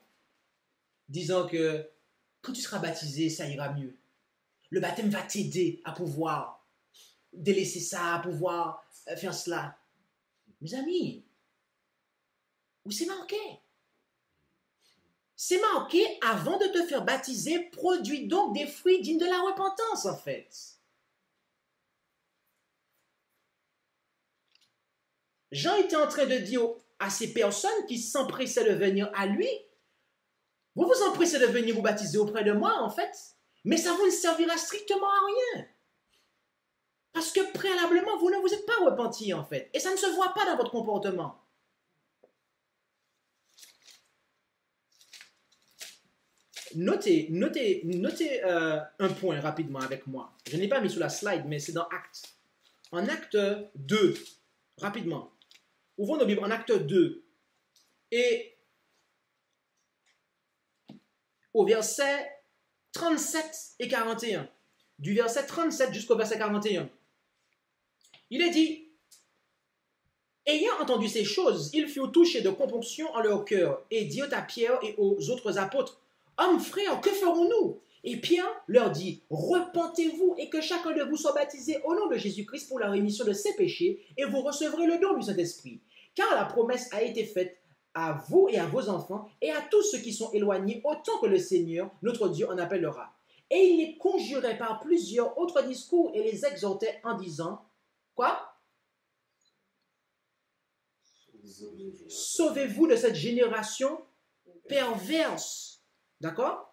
disant que quand tu seras baptisé, ça ira mieux? Le baptême va t'aider à pouvoir délaisser ça, à pouvoir faire cela. Mes amis, où c'est marqué? C'est marqué, avant de te faire baptiser, produis donc des fruits dignes de la repentance, en fait. Jean était en train de dire à ces personnes qui s'empressaient de venir à lui, vous vous empressez de venir vous baptiser auprès de moi, en fait, mais ça vous ne servira strictement à rien. Parce que préalablement, vous ne vous êtes pas repentis, en fait, et ça ne se voit pas dans votre comportement. Notez un point rapidement avec moi. Je ne l'ai pas mis sur la slide, mais c'est dans Actes. En Acte 2, rapidement. Ouvrons nos Bibles en Acte 2. Et au verset 37 et 41. Du verset 37 jusqu'au verset 41. Il est dit, ayant entendu ces choses, ils furent touchés de compunction en leur cœur et dirent à Pierre et aux autres apôtres, hommes, frères, que ferons-nous? Et Pierre leur dit, repentez-vous et que chacun de vous soit baptisé au nom de Jésus-Christ pour la rémission de ses péchés et vous recevrez le don du Saint-Esprit. Car la promesse a été faite à vous et à vos enfants et à tous ceux qui sont éloignés autant que le Seigneur, notre Dieu, en appellera. Et il les conjurait par plusieurs autres discours et les exhortait en disant, quoi? Sauvez-vous de cette génération perverse. D'accord?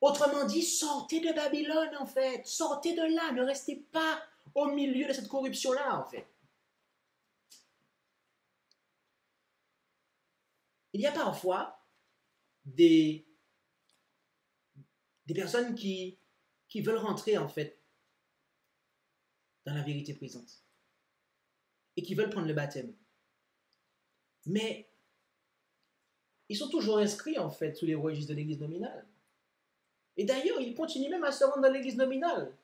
Autrement dit, sortez de Babylone, en fait. Sortez de là. Ne restez pas au milieu de cette corruption-là, en fait. il y a parfois des personnes qui veulent rentrer en fait dans la vérité présente et qui veulent prendre le baptême. Mais ils sont toujours inscrits en fait sous les registres de l'église nominale. Et d'ailleurs, ils continuent même à se rendre dans l'église nominale.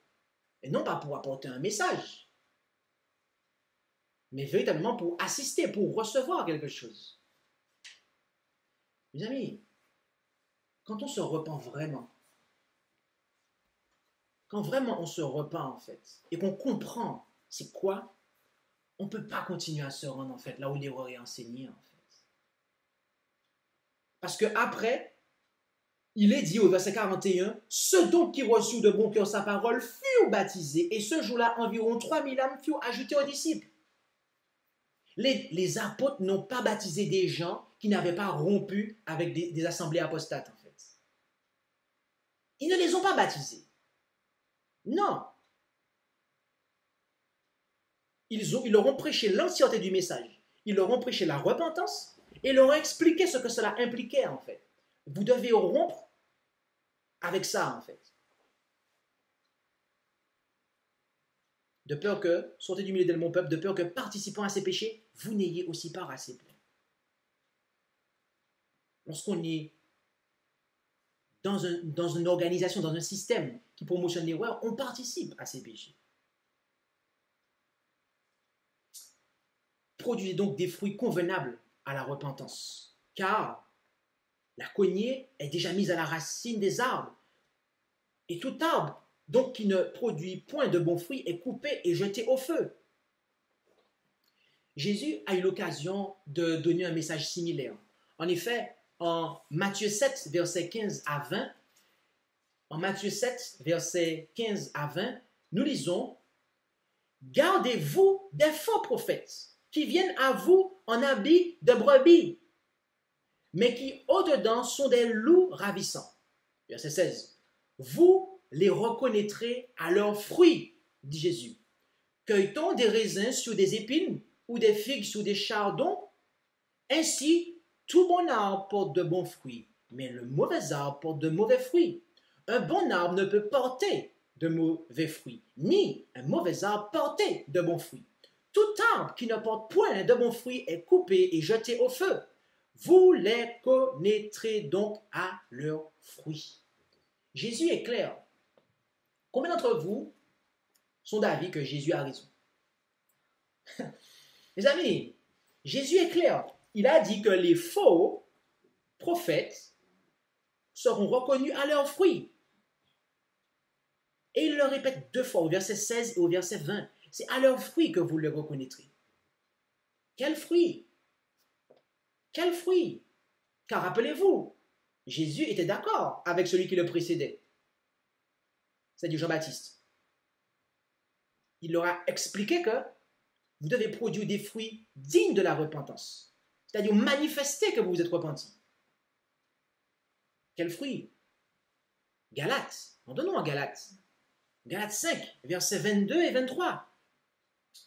Et non pas pour apporter un message, mais véritablement pour assister, pour recevoir quelque chose. Mes amis, quand on se repent vraiment, quand vraiment on se repent en fait, et qu'on comprend c'est quoi, on ne peut pas continuer à se rendre en fait là où l'erreur est enseignée en fait. Parce que après, il est dit au verset 41, « Ceux donc qui reçurent de bon cœur sa parole furent baptisés, et ce jour-là, environ 3000 âmes furent ajoutées aux disciples. » Les apôtres n'ont pas baptisé des gens qui n'avaient pas rompu avec des assemblées apostates, en fait. Ils ne les ont pas baptisés. Non. Ils leur ont prêché l'entièreté du message. Ils leur ont prêché la repentance et leur ont expliqué ce que cela impliquait, en fait. Vous devez rompre avec ça, en fait. De peur que, sortez du milieu de mon peuple, de peur que, participant à ces péchés, vous n'ayez aussi part à ces plaies. Lorsqu'on est dans une organisation, dans un système qui promotionne l'erreur, on participe à ces péchés. Produisez donc des fruits convenables à la repentance, car la cognée est déjà mise à la racine des arbres. Et tout arbre, donc qui ne produit point de bons fruits, est coupé et jeté au feu. Jésus a eu l'occasion de donner un message similaire. En effet, en Matthieu 7, versets 15 à 20, nous lisons « Gardez-vous des faux prophètes qui viennent à vous en habits de brebis, mais qui au-dedans sont des loups ravissants. » Verset 16. « Vous les reconnaîtrez à leurs fruits, dit Jésus. Cueille-t-on des raisins sur des épines ou des figues sur des chardons? Ainsi, tout bon arbre porte de bons fruits, mais le mauvais arbre porte de mauvais fruits. Un bon arbre ne peut porter de mauvais fruits, ni un mauvais arbre porter de bons fruits. Tout arbre qui ne porte point de bons fruits est coupé et jeté au feu. Vous les connaîtrez donc à leurs fruits. » Jésus est clair. Combien d'entre vous sont d'avis que Jésus a raison? Mes amis, Jésus est clair. Il a dit que les faux prophètes seront reconnus à leurs fruits. Et il le répète deux fois, au verset 16 et au verset 20. C'est à leurs fruits que vous les reconnaîtrez. Quels fruits? Quels fruits? Car rappelez-vous, Jésus était d'accord avec celui qui le précédait. C'est-à-dire Jean-Baptiste. Il leur a expliqué que vous devez produire des fruits dignes de la repentance. C'est-à-dire manifester que vous vous êtes repentis. Quels fruits? Galates. Donnons en Galates. Galates 5, versets 22 et 23.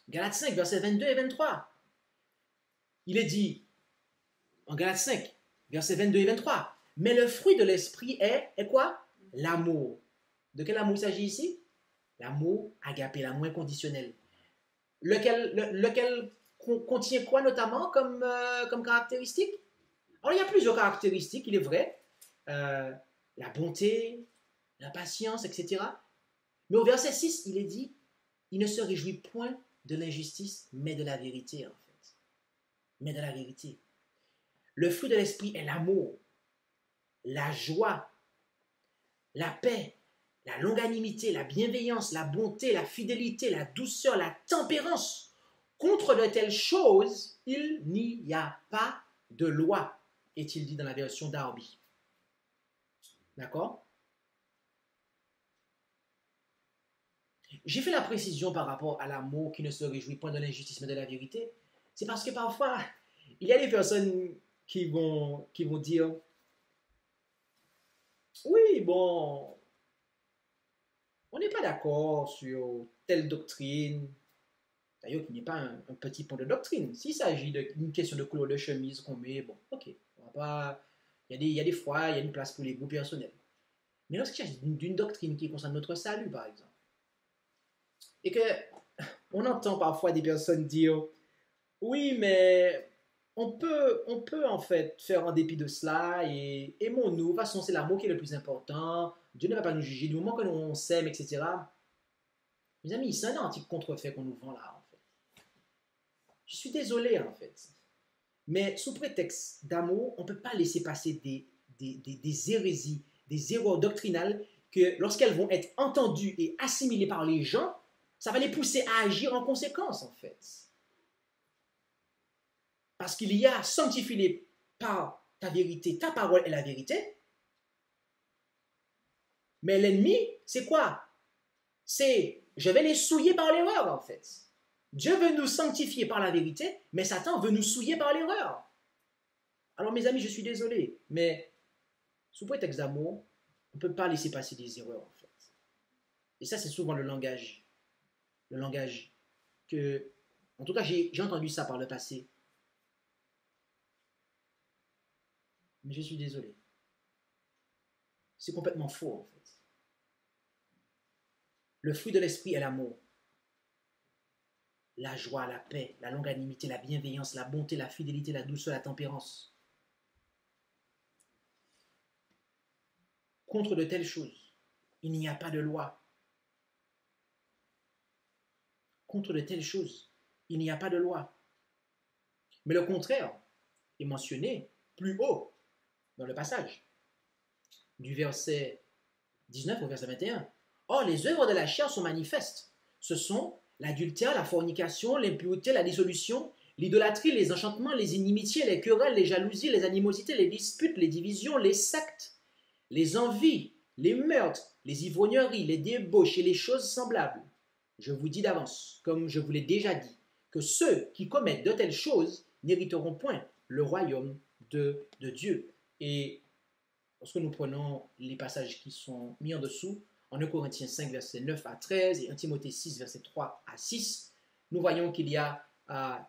Galates 5, versets 22 et 23. Il est dit, en Galates 5, versets 22 et 23, « Mais le fruit de l'esprit est quoi? L'amour. » De quel amour il s'agit ici? L'amour agapé, l'amour inconditionnel. Lequel contient quoi notamment comme caractéristique? Alors il y a plusieurs caractéristiques, il est vrai. La bonté, la patience, etc. Mais au verset 6, il est dit, il ne se réjouit point de l'injustice, mais de la vérité, en fait. Mais de la vérité. Le fruit de l'esprit est l'amour, la joie, la paix, la longanimité, la bienveillance, la bonté, la fidélité, la douceur, la tempérance. Contre de telles choses, il n'y a pas de loi, est-il dit dans la version Darby. D'accord? J'ai fait la précision par rapport à l'amour qui ne se réjouit point de l'injustice mais de la vérité. C'est parce que parfois, il y a des personnes qui vont dire « Oui, bon, on n'est pas d'accord sur telle doctrine. » D'ailleurs, qu'il n'y ait pas un petit point de doctrine. S'il s'agit d'une question de couleur de chemise qu'on met, bon, ok, on va pas... il y a des fois, il y a une place pour les goûts personnels. Mais lorsqu'il s'agit d'une doctrine qui concerne notre salut, par exemple, et que on entend parfois des personnes dire, oui, mais on peut en fait faire en dépit de cela et aimons-nous. De toute façon, c'est l'amour qui est le plus important. Dieu ne va pas nous juger du moment que l'on s'aime, etc. Mes amis, c'est un antique contrefait qu'on nous vend là, en fait. Je suis désolé, en fait. Mais sous prétexte d'amour, on ne peut pas laisser passer des hérésies, des erreurs doctrinales que lorsqu'elles vont être entendues et assimilées par les gens, ça va les pousser à agir en conséquence, en fait. Parce qu'il y a sanctifié par ta vérité, ta parole est la vérité. Mais l'ennemi, c'est quoi? C'est, je vais les souiller par l'erreur, en fait. Dieu veut nous sanctifier par la vérité, mais Satan veut nous souiller par l'erreur. Alors, mes amis, je suis désolé, mais sous prétexte d'amour, on ne peut pas laisser passer des erreurs, en fait. Et ça, c'est souvent le langage que, en tout cas, j'ai entendu ça par le passé. Mais je suis désolé. C'est complètement faux, en fait. Le fruit de l'esprit est l'amour. La joie, la paix, la longanimité, la bienveillance, la bonté, la fidélité, la douceur, la tempérance. Contre de telles choses, il n'y a pas de loi. Contre de telles choses, il n'y a pas de loi. Mais le contraire est mentionné plus haut dans le passage, du verset 19 au verset 21. Or, les œuvres de la chair sont manifestes. Ce sont l'adultère, la fornication, l'impureté, la dissolution, l'idolâtrie, les enchantements, les inimitiés, les querelles, les jalousies, les animosités, les disputes, les divisions, les sectes, les envies, les meurtres, les ivrogneries, les débauches et les choses semblables. Je vous dis d'avance, comme je vous l'ai déjà dit, que ceux qui commettent de telles choses n'hériteront point le royaume de Dieu. Et lorsque nous prenons les passages qui sont mis en dessous, en 1 Corinthiens 5, versets 9 à 13 et 1 Timothée 6, versets 3 à 6, nous voyons qu'il y a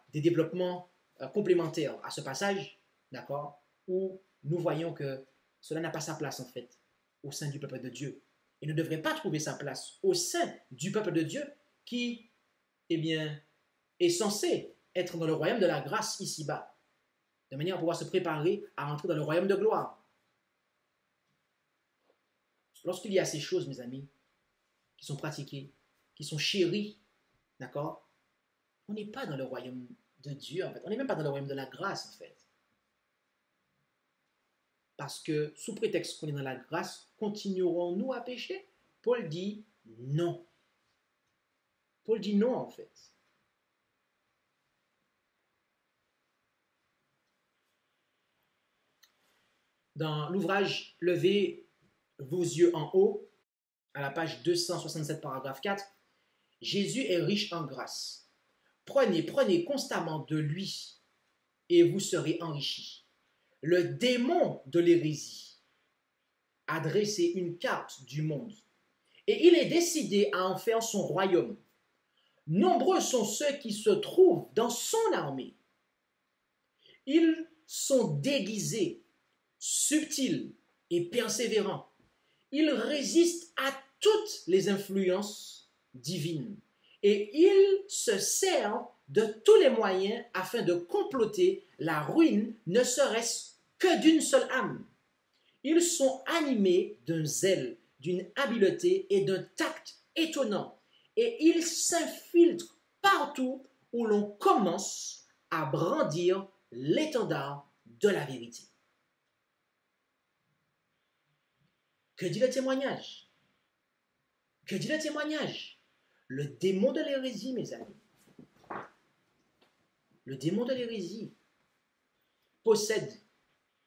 des développements complémentaires à ce passage, d'accord, où nous voyons que cela n'a pas sa place en fait au sein du peuple de Dieu. Il ne devrait pas trouver sa place au sein du peuple de Dieu qui, eh bien, est censé être dans le royaume de la grâce ici-bas, de manière à pouvoir se préparer à entrer dans le royaume de gloire. Lorsqu'il y a ces choses, mes amis, qui sont pratiquées, qui sont chéries, d'accord, on n'est pas dans le royaume de Dieu, en fait. On n'est même pas dans le royaume de la grâce, en fait. Parce que, sous prétexte qu'on est dans la grâce, continuerons-nous à pécher? Paul dit non. Paul dit non, en fait. Dans l'ouvrage « Levez vos yeux en haut », à la page 267, paragraphe 4, Jésus est riche en grâce. Prenez constamment de lui et vous serez enrichis. Le démon de l'hérésie a dressé une carte du monde et il est décidé à en faire son royaume. Nombreux sont ceux qui se trouvent dans son armée. Ils sont déguisés, subtils et persévérants. Ils résistent à toutes les influences divines et ils se servent de tous les moyens afin de comploter la ruine, ne serait-ce que d'une seule âme. Ils sont animés d'un zèle, d'une habileté et d'un tact étonnant et ils s'infiltrent partout où l'on commence à brandir l'étendard de la vérité. Que dit le témoignage? Que dit le témoignage? Le démon de l'hérésie, mes amis. Le démon de l'hérésie possède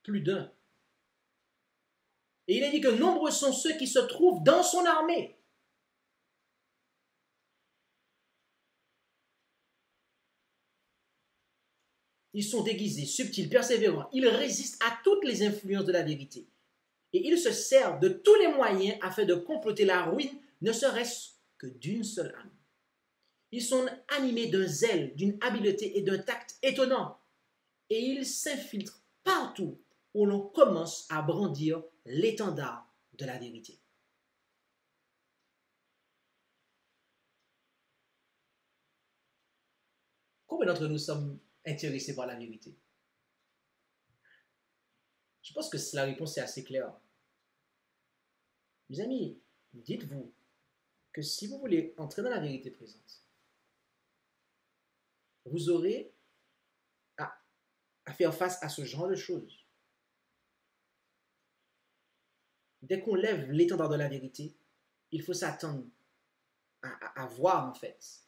plus d'un. Et il est dit que nombreux sont ceux qui se trouvent dans son armée. Ils sont déguisés, subtils, persévérants. Ils résistent à toutes les influences de la vérité. Et ils se servent de tous les moyens afin de comploter la ruine, ne serait-ce que d'une seule âme. Ils sont animés d'un zèle, d'une habileté et d'un tact étonnant. Et ils s'infiltrent partout où l'on commence à brandir l'étendard de la vérité. Combien d'entre nous sommes intéressés par la vérité? Je pense que la réponse est assez claire. Mes amis, dites-vous que si vous voulez entrer dans la vérité présente, vous aurez à faire face à ce genre de choses. Dès qu'on lève l'étendard de la vérité, il faut s'attendre à voir en fait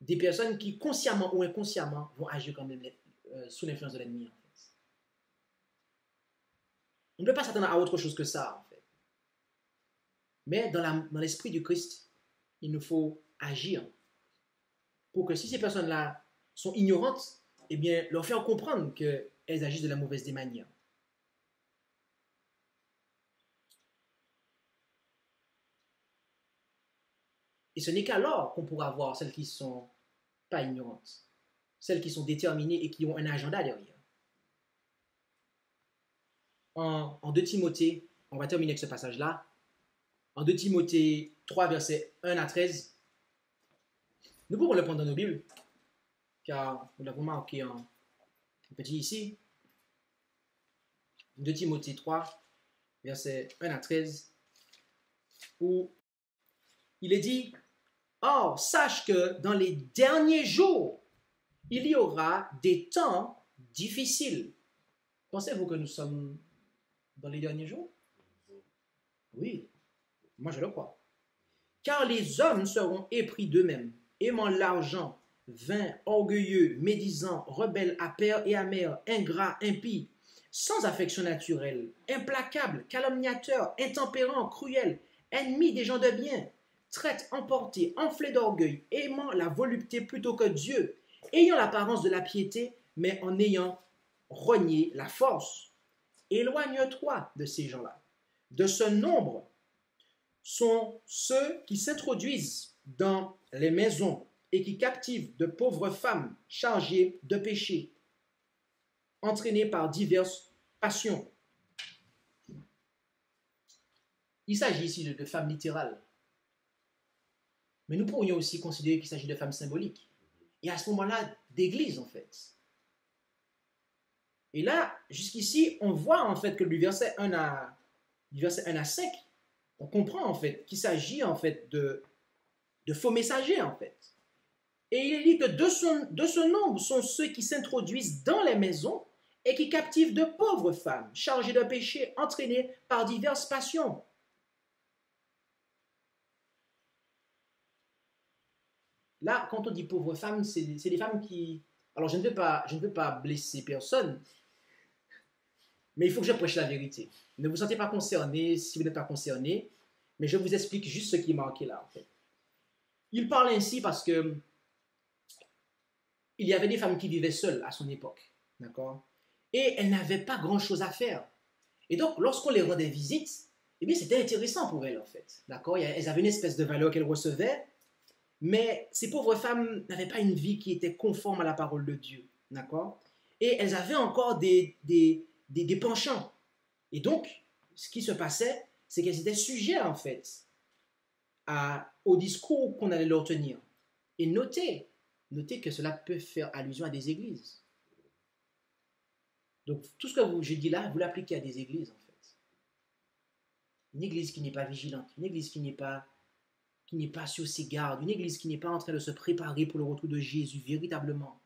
des personnes qui consciemment ou inconsciemment vont agir quand même sous l'influence de l'ennemi en fait. On ne peut pas s'attendre à autre chose que ça en fait. Mais dans l'esprit du Christ, il nous faut agir pour que si ces personnes-là sont ignorantes, eh bien, leur faire comprendre qu'elles agissent de la mauvaise des manières. Et ce n'est qu'alors qu'on pourra voir celles qui ne sont pas ignorantes, celles qui sont déterminées et qui ont un agenda derrière. En 2 Timothée, on va terminer avec ce passage-là. En 2 Timothée 3, versets 1 à 13, nous pouvons le prendre dans nos Bibles, car nous l'avons marqué en petit ici. 2 Timothée 3, versets 1 à 13, où il est dit: Or, sache que dans les derniers jours, il y aura des temps difficiles. Pensez-vous que nous sommes dans les derniers jours? Oui, moi je le crois. Car les hommes seront épris d'eux-mêmes, aimant l'argent, vains, orgueilleux, médisants, rebelles à père et à mère, ingrats, impies, sans affection naturelle, implacables, calomniateurs, intempérants, cruels, ennemis des gens de bien, traites, emportés, enflés d'orgueil, aimant la volupté plutôt que Dieu, ayant l'apparence de la piété, mais en ayant renié la force. Éloigne-toi de ces gens-là. De ce nombre sont ceux qui s'introduisent dans les maisons et qui captivent de pauvres femmes chargées de péché, entraînées par diverses passions. Il s'agit ici de femmes littérales. Mais nous pourrions aussi considérer qu'il s'agit de femmes symboliques. Et à ce moment-là, d'église en fait. Et là, jusqu'ici, on voit en fait que du verset 1 à 5, on comprend en fait qu'il s'agit en fait de faux messagers en fait. Et il est dit que de ce nombre sont ceux qui s'introduisent dans les maisons et qui captivent de pauvres femmes chargées de péché, entraînées par diverses passions. Là, quand on dit pauvres femmes, c'est des femmes qui... Alors, je ne veux pas blesser personne, mais il faut que je prêche la vérité. Ne vous sentez pas concerné si vous n'êtes pas concerné, mais je vous explique juste ce qui est marqué là, en fait. Il parle ainsi parce que il y avait des femmes qui vivaient seules à son époque, d'accord? Et elles n'avaient pas grand-chose à faire. Et donc, lorsqu'on les rendait visite, eh bien, c'était intéressant pour elles, en fait, d'accord? Elles avaient une espèce de valeur qu'elles recevaient, mais ces pauvres femmes n'avaient pas une vie qui était conforme à la parole de Dieu, d'accord? Et elles avaient encore des penchants. Et donc, ce qui se passait, c'est qu'elles étaient sujets, en fait, au discours qu'on allait leur tenir. Et notez que cela peut faire allusion à des églises. Donc, tout ce que je dis là, vous l'appliquez à des églises, en fait. Une église qui n'est pas vigilante, une église qui n'est pas sur ses gardes, une église qui n'est pas en train de se préparer pour le retour de Jésus véritablement.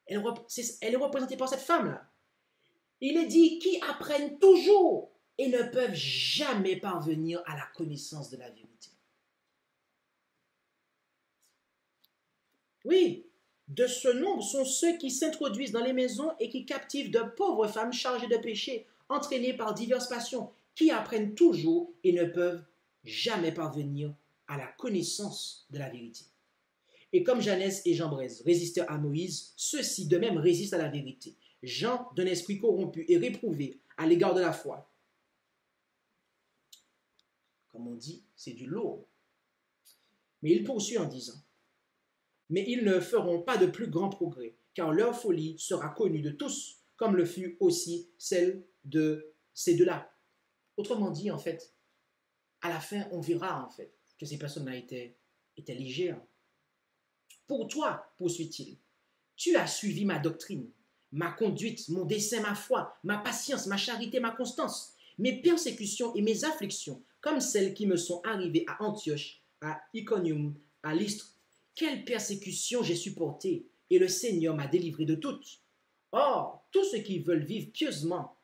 Elle est représentée par cette femme-là. Il est dit qui apprennent toujours et ne peuvent jamais parvenir à la connaissance de la vérité. Oui, de ce nombre sont ceux qui s'introduisent dans les maisons et qui captivent de pauvres femmes chargées de péché, entraînées par diverses passions, qui apprennent toujours et ne peuvent jamais parvenir à la connaissance de la vérité. Et comme Janès et Jambres résistèrent à Moïse, ceux-ci de même résistent à la vérité. Gens d'un esprit corrompu et réprouvé à l'égard de la foi. Comme on dit, c'est du lourd. Mais il poursuit en disant: mais ils ne feront pas de plus grands progrès, car leur folie sera connue de tous, comme le fut aussi celle de ces deux-là. Autrement dit, en fait, à la fin, on verra en fait que ces personnes-là étaient légères. Pour toi, poursuit-il, tu as suivi ma doctrine, ma conduite, mon dessein, ma foi, ma patience, ma charité, ma constance, mes persécutions et mes afflictions, comme celles qui me sont arrivées à Antioche, à Iconium, à Lystre. Quelle persécution j'ai supportée, et le Seigneur m'a délivré de toutes. Or, tous ceux qui veulent vivre pieusement,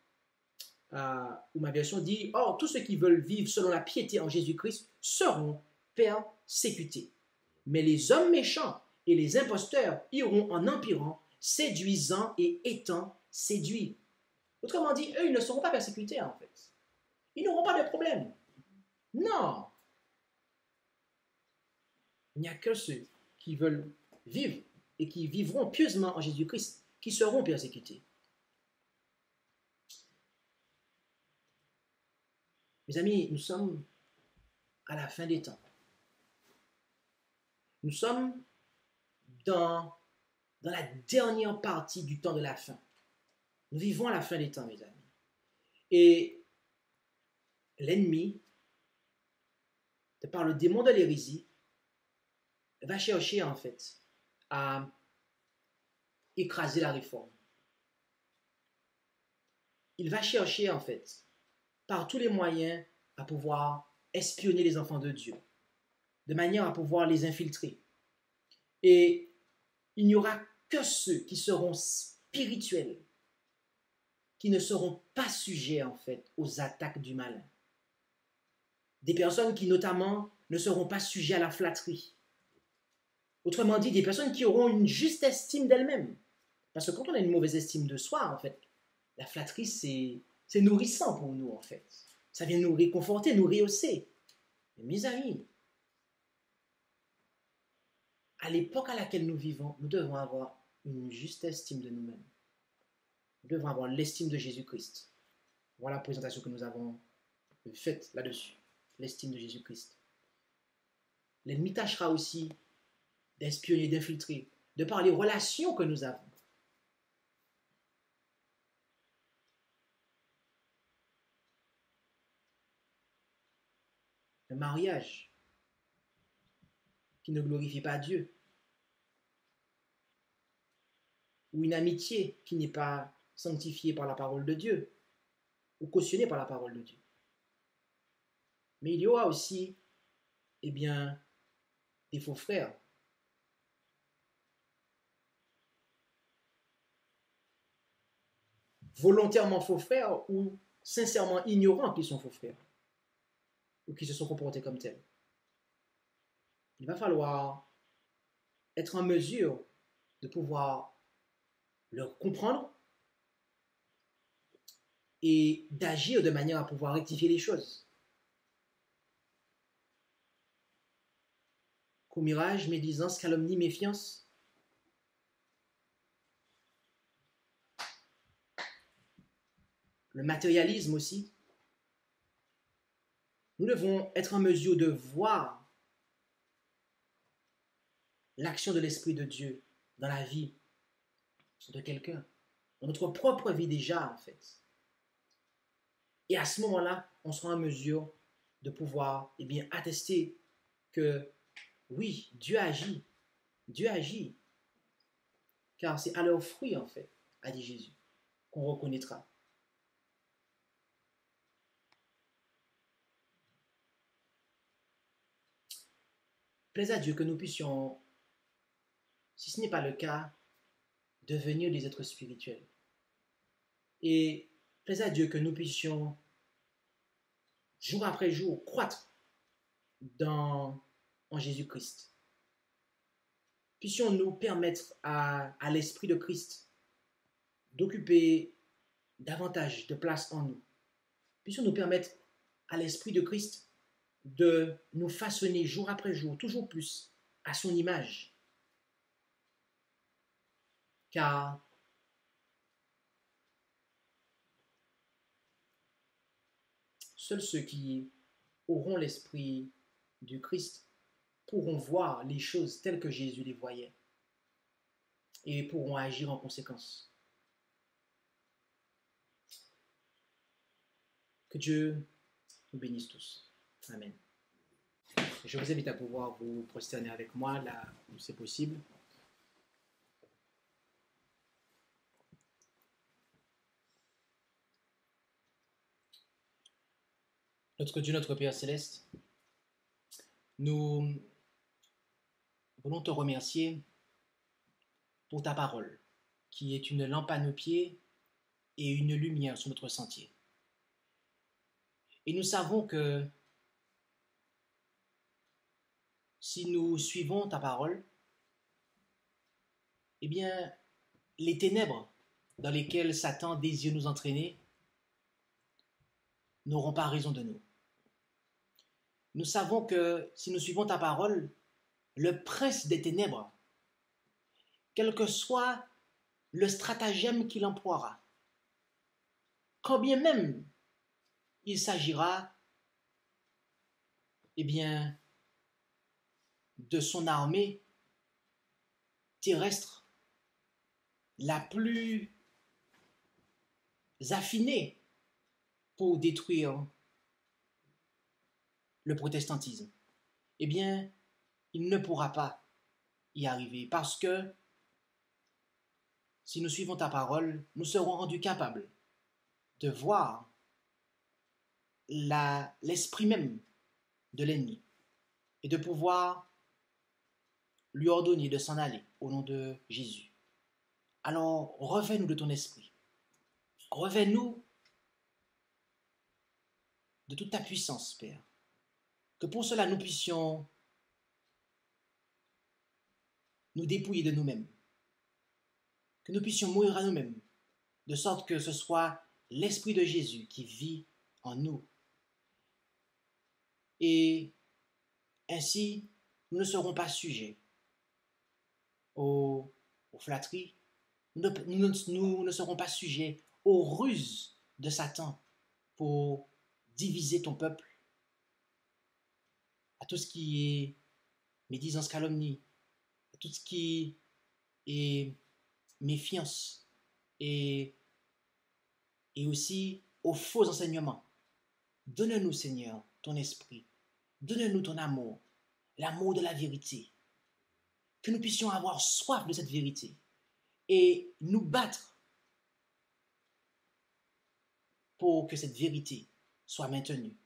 ou ma version dit, or, tous ceux qui veulent vivre selon la piété en Jésus-Christ seront persécutés. Mais les hommes méchants et les imposteurs iront en empirant, séduisant et étant séduits. Autrement dit, eux, ils ne seront pas persécutés, en fait. Ils n'auront pas de problème. Non. Il n'y a que ceux qui veulent vivre et qui vivront pieusement en Jésus-Christ qui seront persécutés. Mes amis, nous sommes à la fin des temps. Nous sommes dans la dernière partie du temps de la fin. Nous vivons à la fin des temps, mes amis. Et l'ennemi, de par le démon de l'hérésie, va chercher en fait à écraser la réforme. Il va chercher en fait par tous les moyens à pouvoir espionner les enfants de Dieu, de manière à pouvoir les infiltrer. Et il n'y aura que ceux qui seront spirituels, qui ne seront pas sujets en fait aux attaques du malin. Des personnes qui notamment ne seront pas sujets à la flatterie. Autrement dit, des personnes qui auront une juste estime d'elles-mêmes. Parce que quand on a une mauvaise estime de soi, en fait, la flatterie, c'est nourrissant pour nous, en fait. Ça vient nous réconforter, nous rehausser. Mais mes amis, à l'époque à laquelle nous vivons, nous devons avoir une juste estime de nous-mêmes. Nous devons avoir l'estime de Jésus-Christ. Voilà la présentation que nous avons faite là-dessus. L'estime de Jésus-Christ. L'ennemi tâchera aussi d'espionner, d'infiltrer, de par les relations que nous avons. Un mariage qui ne glorifie pas Dieu, ou une amitié qui n'est pas sanctifiée par la parole de Dieu, ou cautionnée par la parole de Dieu. Mais il y aura aussi, eh bien, des faux frères. Volontairement faux frères ou sincèrement ignorants qu'ils sont faux frères, ou qui se sont comportés comme tels. Il va falloir être en mesure de pouvoir leur comprendre et d'agir de manière à pouvoir rectifier les choses. Commirage, médisance, calomnie, méfiance. Le matérialisme aussi. Nous devons être en mesure de voir l'action de l'Esprit de Dieu dans la vie de quelqu'un, dans notre propre vie déjà en fait. Et à ce moment-là, on sera en mesure de pouvoir attester que oui, Dieu agit, car c'est à leurs fruits en fait, a dit Jésus, qu'on reconnaîtra. Plaise à Dieu que nous puissions, si ce n'est pas le cas, devenir des êtres spirituels. Et plaise à Dieu que nous puissions, jour après jour, croître en Jésus-Christ. Puissions-nous permettre à l'Esprit de Christ d'occuper davantage de place en nous. Puissions-nous permettre à l'Esprit de Christ de nous façonner jour après jour, toujours plus, à son image. Car seuls ceux qui auront l'esprit du Christ pourront voir les choses telles que Jésus les voyait et pourront agir en conséquence. Que Dieu nous bénisse tous. Amen. Je vous invite à pouvoir vous prosterner avec moi là où c'est possible. Notre Dieu, notre Père céleste, nous voulons te remercier pour ta parole, qui est une lampe à nos pieds et une lumière sur notre sentier. Et nous savons que si nous suivons ta parole, eh bien, les ténèbres dans lesquelles Satan désire nous entraîner n'auront pas raison de nous. Nous savons que si nous suivons ta parole, le prince des ténèbres, quel que soit le stratagème qu'il emploiera, quand bien même il s'agira, eh bien, de son armée terrestre la plus affinée pour détruire le protestantisme, eh bien, il ne pourra pas y arriver parce que si nous suivons ta parole, nous serons rendus capables de voir l'esprit même de l'ennemi et de pouvoir lui ordonner de s'en aller au nom de Jésus. Alors, revêt-nous de ton esprit. Revêt-nous de toute ta puissance, Père. Que pour cela, nous puissions nous dépouiller de nous-mêmes. Que nous puissions mourir à nous-mêmes, de sorte que ce soit l'Esprit de Jésus qui vit en nous. Et ainsi, nous ne serons pas sujets aux flatteries, nous ne serons pas sujets aux ruses de Satan pour diviser ton peuple, à tout ce qui est médisance, calomnie, à tout ce qui est méfiance et aussi aux faux enseignements. Donne-nous, Seigneur, ton esprit. Donne-nous ton amour, l'amour de la vérité. Que nous puissions avoir soif de cette vérité et nous battre pour que cette vérité soit maintenue.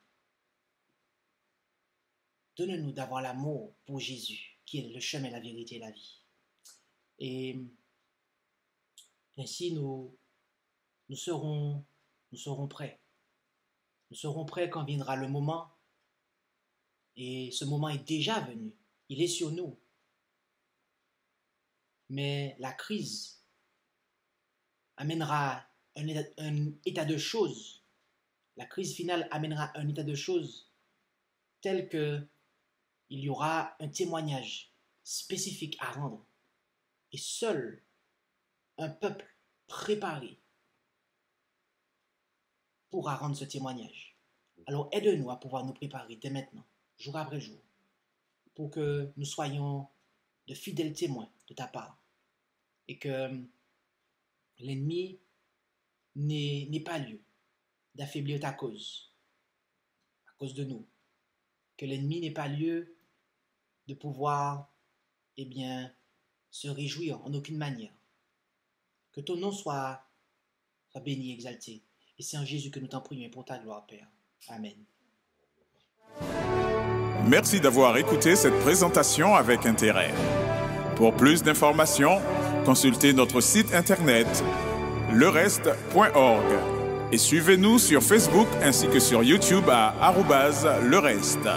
Donne-nous d'avoir l'amour pour Jésus, qui est le chemin, la vérité et la vie. Et ainsi, nous serons prêts. Nous serons prêts quand viendra le moment. Et ce moment est déjà venu. Il est sur nous. Mais la crise amènera un état de choses. La crise finale amènera un état de choses tel que il y aura un témoignage spécifique à rendre. Et seul un peuple préparé pourra rendre ce témoignage. Alors aide-nous à pouvoir nous préparer dès maintenant, jour après jour, pour que nous soyons de fidèles témoins de ta part et que l'ennemi n'ait pas lieu d'affaiblir ta cause à cause de nous. Que l'ennemi n'ait pas lieu de pouvoir, eh bien, se réjouir en aucune manière. Que ton nom soit béni, exalté. Et c'est en Jésus que nous t'en prions pour ta gloire, Père. Amen. Merci d'avoir écouté cette présentation avec intérêt. Pour plus d'informations, consultez notre site internet lereste.org et suivez-nous sur Facebook ainsi que sur YouTube à @lereste.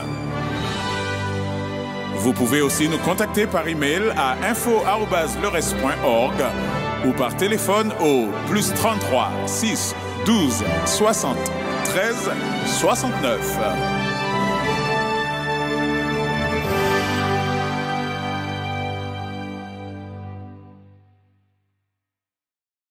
Vous pouvez aussi nous contacter par email à info@lereste.org ou par téléphone au +33 6 12 60 13 69.